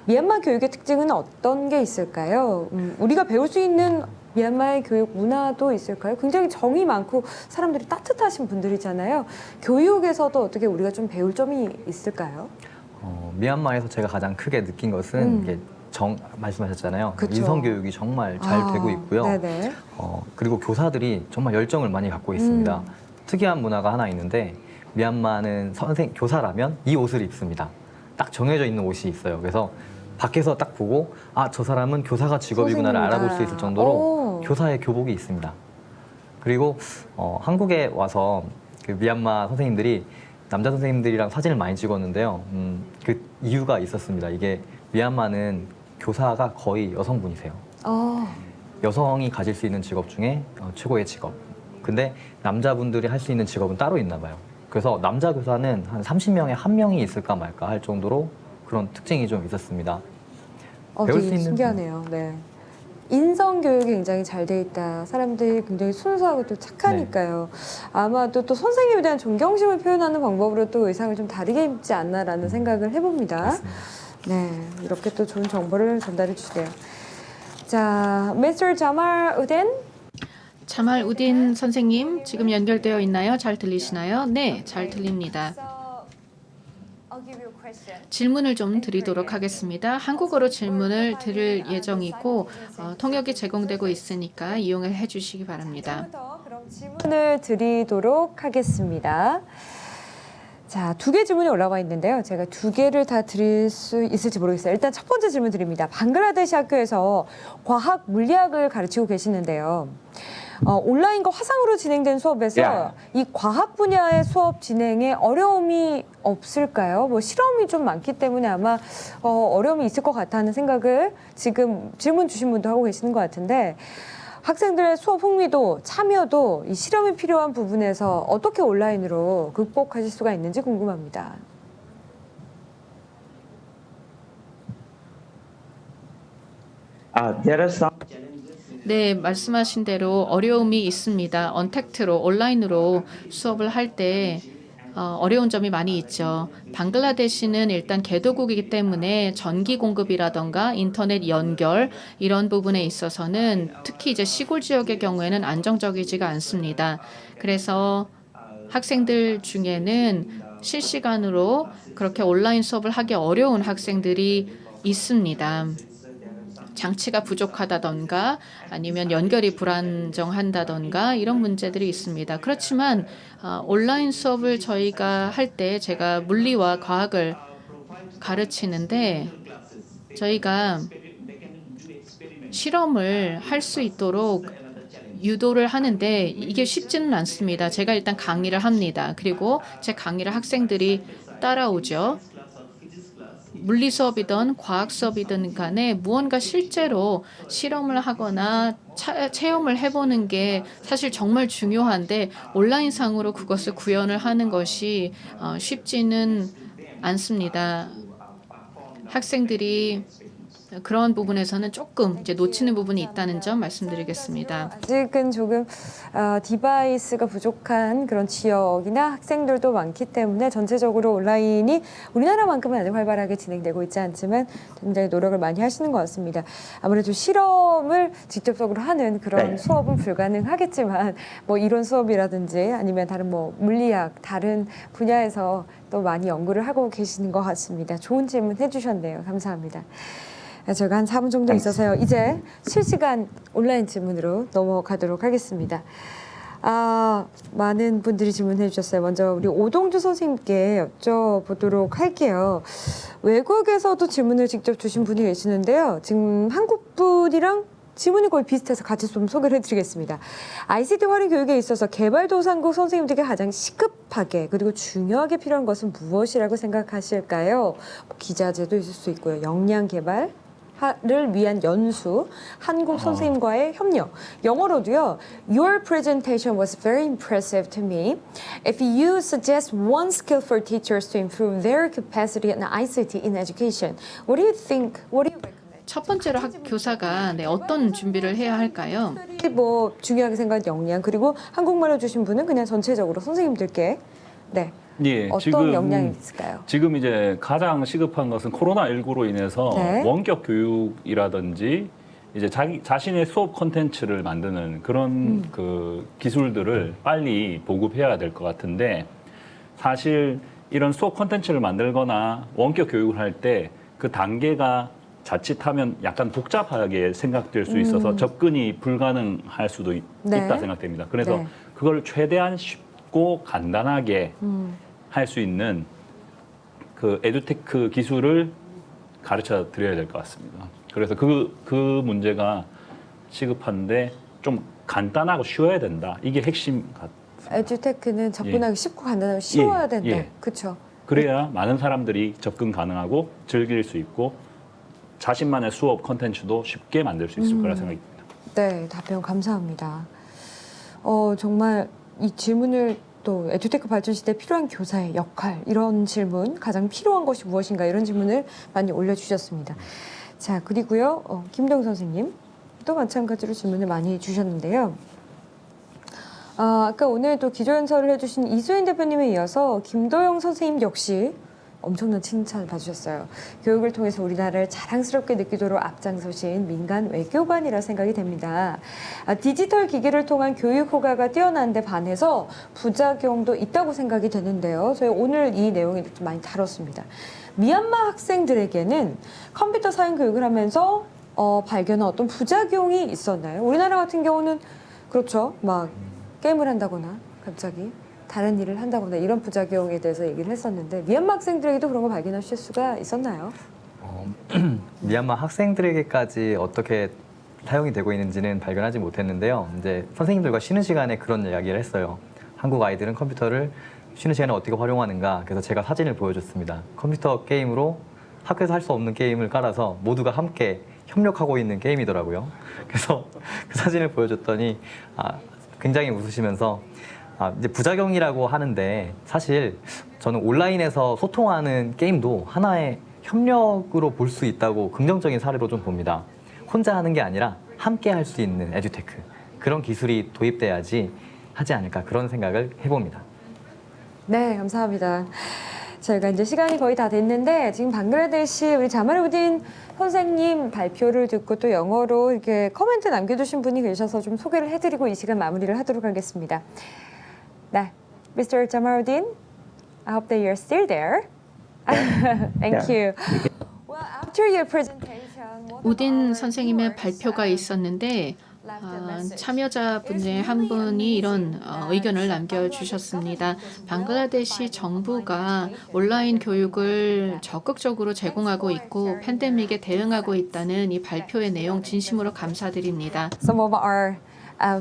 미얀마 교육의 특징은 어떤 게 있을까요? 우리가 배울 수 있는 미얀마의 교육 문화도 있을까요? 굉장히 정이 많고 사람들이 따뜻하신 분들이잖아요. 교육에서도 어떻게 우리가 좀 배울 점이 있을까요? 미얀마에서 제가 가장 크게 느낀 것은 이게 말씀하셨잖아요. 그쵸. 인성 교육이 정말 잘 되고 있고요. 네네. 그리고 교사들이 정말 열정을 많이 갖고 있습니다. 특이한 문화가 하나 있는데 미얀마는 교사라면 이 옷을 입습니다. 딱 정해져 있는 옷이 있어요. 그래서 밖에서 딱 보고 저 사람은 교사가 직업이구나를 선생님이다. 알아볼 수 있을 정도로 교사의 교복이 있습니다. 그리고 한국에 와서 그 미얀마 선생님들이 남자 선생님들이랑 사진을 많이 찍었는데요. 그 이유가 있었습니다. 이게 미얀마는 교사가 거의 여성분이세요. 여성이 가질 수 있는 직업 중에 최고의 직업. 근데 남자분들이 할 수 있는 직업은 따로 있나 봐요. 그래서 남자 교사는 한 30명에 1명이 있을까 말까 할 정도로 그런 특징이 좀 있었습니다. 배울 되게 수 있는 신기하네요. 네. 인성 교육이 굉장히 잘 돼 있다. 사람들이 굉장히 순수하고 또 착하니까요. 아마도 또 선생님에 대한 존경심을 표현하는 방법으로 또 의상을 좀 다르게 입지 않나라는 생각을 해봅니다. 맞습니다. 네, 이렇게 또 좋은 정보를 전달해 주시네요. 자, Mr. 자말 우덴. 자말 우딘 선생님 지금 연결되어 있나요? 잘 들리시나요? 네, 잘 들립니다. 질문을 좀 드리도록 하겠습니다. 한국어로 질문을 드릴 예정이고 통역이 제공되고 있으니까 이용을 해주시기 바랍니다. 그럼 질문을 드리도록 하겠습니다. 자, 2개 질문이 올라와 있는데요. 제가 2개를 다 드릴 수 있을지 모르겠어요. 일단 첫 번째 질문 드립니다. 방글라데시 학교에서 과학, 물리학을 가르치고 계시는데요. 온라인과 화상으로 진행된 수업에서 이 과학 분야의 수업 진행에 어려움이 없을까요? 뭐 실험이 좀 많기 때문에 아마 어려움이 있을 것 같다는 생각을 지금 질문 주신 분도 하고 계시는 것 같은데 학생들의 수업 흥미도 참여도 이 실험이 필요한 부분에서 어떻게 온라인으로 극복하실 수가 있는지 궁금합니다. There are some 네, 말씀하신 대로 어려움이 있습니다. 언택트로 온라인으로 수업을 할 때 어려운 점이 많이 있죠. 방글라데시는 일단 개도국이기 때문에 전기 공급이라던가 인터넷 연결 이런 부분에 있어서는 특히 이제 시골 지역의 경우에는 안정적이지가 않습니다. 그래서 학생들 중에는 실시간으로 그렇게 온라인 수업을 하기 어려운 학생들이 있습니다. 장치가 부족하다던가 아니면 연결이 불안정한다던가 이런 문제들이 있습니다. 그렇지만 온라인 수업을 저희가 할 때 제가 물리와 과학을 가르치는데 저희가 실험을 할 수 있도록 유도를 하는데 이게 쉽지는 않습니다. 제가 일단 강의를 합니다. 그리고 제 강의를 학생들이 따라오죠. 물리 수업이든 과학 수업이든 간에 무언가 실제로 실험을 하거나 체험을 해보는 게 사실 정말 중요한데 온라인상으로 그것을 구현을 하는 것이 쉽지는 않습니다. 학생들이 그런 부분에서는 조금 이제 놓치는 부분이 있다는 점 말씀드리겠습니다. 아직은 조금 디바이스가 부족한 그런 지역이나 학생들도 많기 때문에 전체적으로 온라인이 우리나라만큼은 아직 활발하게 진행되고 있지 않지만 굉장히 노력을 많이 하시는 것 같습니다. 아무래도 실험을 직접적으로 하는 그런 수업은 불가능하겠지만 뭐 이론 수업이라든지 아니면 다른 뭐 물리학 다른 분야에서 또 많이 연구를 하고 계시는 것 같습니다. 좋은 질문 해주셨네요. 감사합니다. 저희가 한 4분 정도 있어서요. 이제 실시간 온라인 질문으로 넘어가도록 하겠습니다. 많은 분들이 질문해 주셨어요. 먼저 우리 오동주 선생님께 여쭤보도록 할게요. 외국에서도 질문을 직접 주신 분이 계시는데요. 지금 한국 분이랑 질문이 거의 비슷해서 같이 좀 소개를 해드리겠습니다. ICT 활용 교육에 있어서 개발도상국 선생님들에게 가장 시급하게 그리고 중요하게 필요한 것은 무엇이라고 생각하실까요? 뭐 기자재도 있을 수 있고요. 역량 개발, 를 위한 연수, 한국 선생님과의 협력. 영어로도요. Your presentation was very impressive to me. If you suggest one skill for teachers to improve their capacity in ICT in education, what do you think? What do you recommend? 첫 번째로 교사가 어떤 준비를 해야 할까요? 특별히 뭐 중요하게 생각한 역량 그리고 한국말을 주신 분은 그냥 전체적으로 선생님들께 예, 어떤 역량이 있을까요? 지금 이제 가장 시급한 것은 코로나19로 인해서 원격 교육이라든지 이제 자신의 수업 콘텐츠를 만드는 그런 그 기술들을 빨리 보급해야 될 것 같은데 사실 이런 수업 콘텐츠를 만들거나 원격 교육을 할 때 그 단계가 자칫하면 약간 복잡하게 생각될 수 있어서 접근이 불가능할 수도 있다 생각됩니다. 그래서 그걸 최대한 쉽고 간단하게 할 수 있는 그 에듀테크 기술을 가르쳐 드려야 될 것 같습니다. 그래서 그 문제가 시급한데 좀 간단하고 쉬워야 된다. 이게 핵심 같습니다. 에듀테크는 접근하기 쉽고 간단하고 쉬워야 된다. 그렇죠. 그래야 많은 사람들이 접근 가능하고 즐길 수 있고 자신만의 수업 콘텐츠도 쉽게 만들 수 있을 거라 생각이 듭니다. 네, 답변 감사합니다. 정말 이 질문을 또 에듀테크 발전 시대에 필요한 교사의 역할 이런 질문 가장 필요한 것이 무엇인가 이런 질문을 많이 올려주셨습니다. 자 그리고요 김동 선생님 또 마찬가지로 질문을 많이 주셨는데요. 아까 오늘 또 기조연설을 해주신 이수인 대표님에 이어서 김도영 선생님 역시 엄청난 칭찬을 받으셨어요. 교육을 통해서 우리나라를 자랑스럽게 느끼도록 앞장서신 민간 외교관이라 생각이 됩니다. 디지털 기기를 통한 교육 효과가 뛰어난데 반해서 부작용도 있다고 생각이 되는데요. 저희 오늘 이 내용을 좀 많이 다뤘습니다. 미얀마 학생들에게는 컴퓨터 사용 교육을 하면서 발견한 어떤 부작용이 있었나요? 우리나라 같은 경우는 그렇죠. 막 게임을 한다거나 갑자기 다른 일을 한다거나 이런 부작용에 대해서 얘기를 했었는데 미얀마 학생들에게도 그런 거 발견하실 수가 있었나요? 미얀마 학생들에게까지 어떻게 사용이 되고 있는지는 발견하지 못했는데요. 이제 선생님들과 쉬는 시간에 그런 이야기를 했어요. 한국 아이들은 컴퓨터를 쉬는 시간에 어떻게 활용하는가. 그래서 제가 사진을 보여줬습니다. 컴퓨터 게임으로 학교에서 할 수 없는 게임을 깔아서 모두가 함께 협력하고 있는 게임이더라고요. 그래서 그 사진을 보여줬더니 굉장히 웃으시면서 이제 부작용이라고 하는데 사실 저는 온라인에서 소통하는 게임도 하나의 협력으로 볼 수 있다고 긍정적인 사례로 좀 봅니다. 혼자 하는 게 아니라 함께 할 수 있는 에듀테크, 그런 기술이 도입돼야지 하지 않을까, 그런 생각을 해봅니다. 네, 감사합니다. 저희가 이제 시간이 거의 다 됐는데 지금 방글라데시 우리 자말우딘 선생님 발표를 듣고 또 영어로 이렇게 코멘트 남겨주신 분이 계셔서 좀 소개를 해드리고 이 시간 마무리를 하도록 하겠습니다. 네, Mr. Jamaluddin, I hope that you're still there. Thank you. Well, after your presentation, 우딘 선생님의 발표가 있었는데 참여자 분의 한 분이 이런 의견을 남겨주셨습니다. 방글라데시 정부가 온라인 교육을 적극적으로 제공하고 있고 팬데믹에 대응하고 있다는 이 발표의 내용 진심으로 감사드립니다. Some of our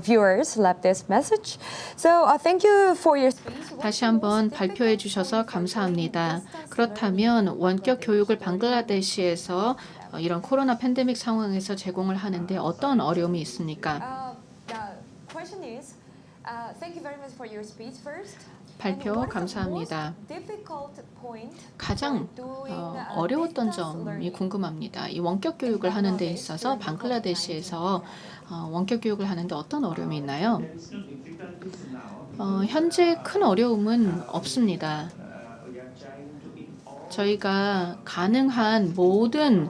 viewers left this message. So thank you for your speech. 다시 한번 발표해 주셔서 감사합니다. 그렇다면 원격 교육을 방글라데시에서 이런 코로나 팬데믹 상황에서 제공을 하는데 어떤 어려움이 있습니까? The question is, thank you very much for your speech first. 발표 감사합니다. 가장 어려웠던 점이 궁금합니다. 이 원격 교육을 하는 데 있어서 방글라데시에서 원격 교육을 하는데 어떤 어려움이 있나요? 현재 큰 어려움은 없습니다. 저희가 가능한 모든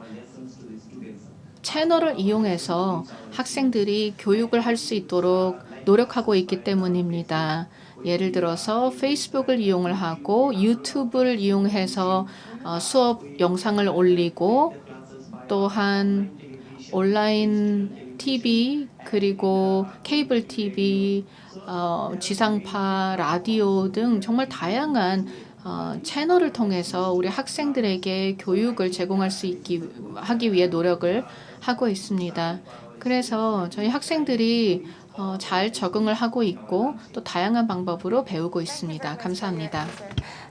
채널을 이용해서 학생들이 교육을 할 수 있도록 노력하고 있기 때문입니다. 예를 들어서 페이스북을 이용을 하고 유튜브를 이용해서 수업 영상을 올리고 또한 온라인 TV 그리고 케이블 TV, 지상파, 라디오 등 정말 다양한 채널을 통해서 우리 학생들에게 교육을 제공할 수 하기 위해 노력을 하고 있습니다. 그래서 저희 학생들이 잘 적응을 하고 있고 또 다양한 방법으로 배우고 있습니다. 감사합니다.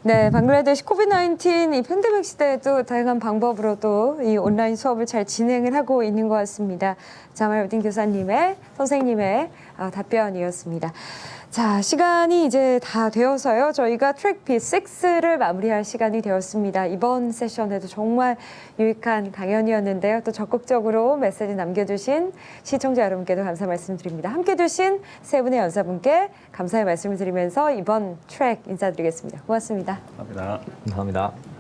네, 방글라데시 코비드-19 이 팬데믹 시대에도 다양한 방법으로도 이 온라인 수업을 잘 진행을 하고 있는 것 같습니다. 자말우딘 교사님의 선생님의 답변이었습니다. 자, 시간이 이제 다 되어서요. 저희가 트랙 B6를 마무리할 시간이 되었습니다. 이번 세션에도 정말 유익한 강연이었는데요. 또 적극적으로 메시지 남겨주신 시청자 여러분께도 감사 말씀드립니다. 함께 해주신 세 분의 연사분께 감사의 말씀을 드리면서 이번 트랙 인사드리겠습니다. 고맙습니다. 감사합니다. 감사합니다.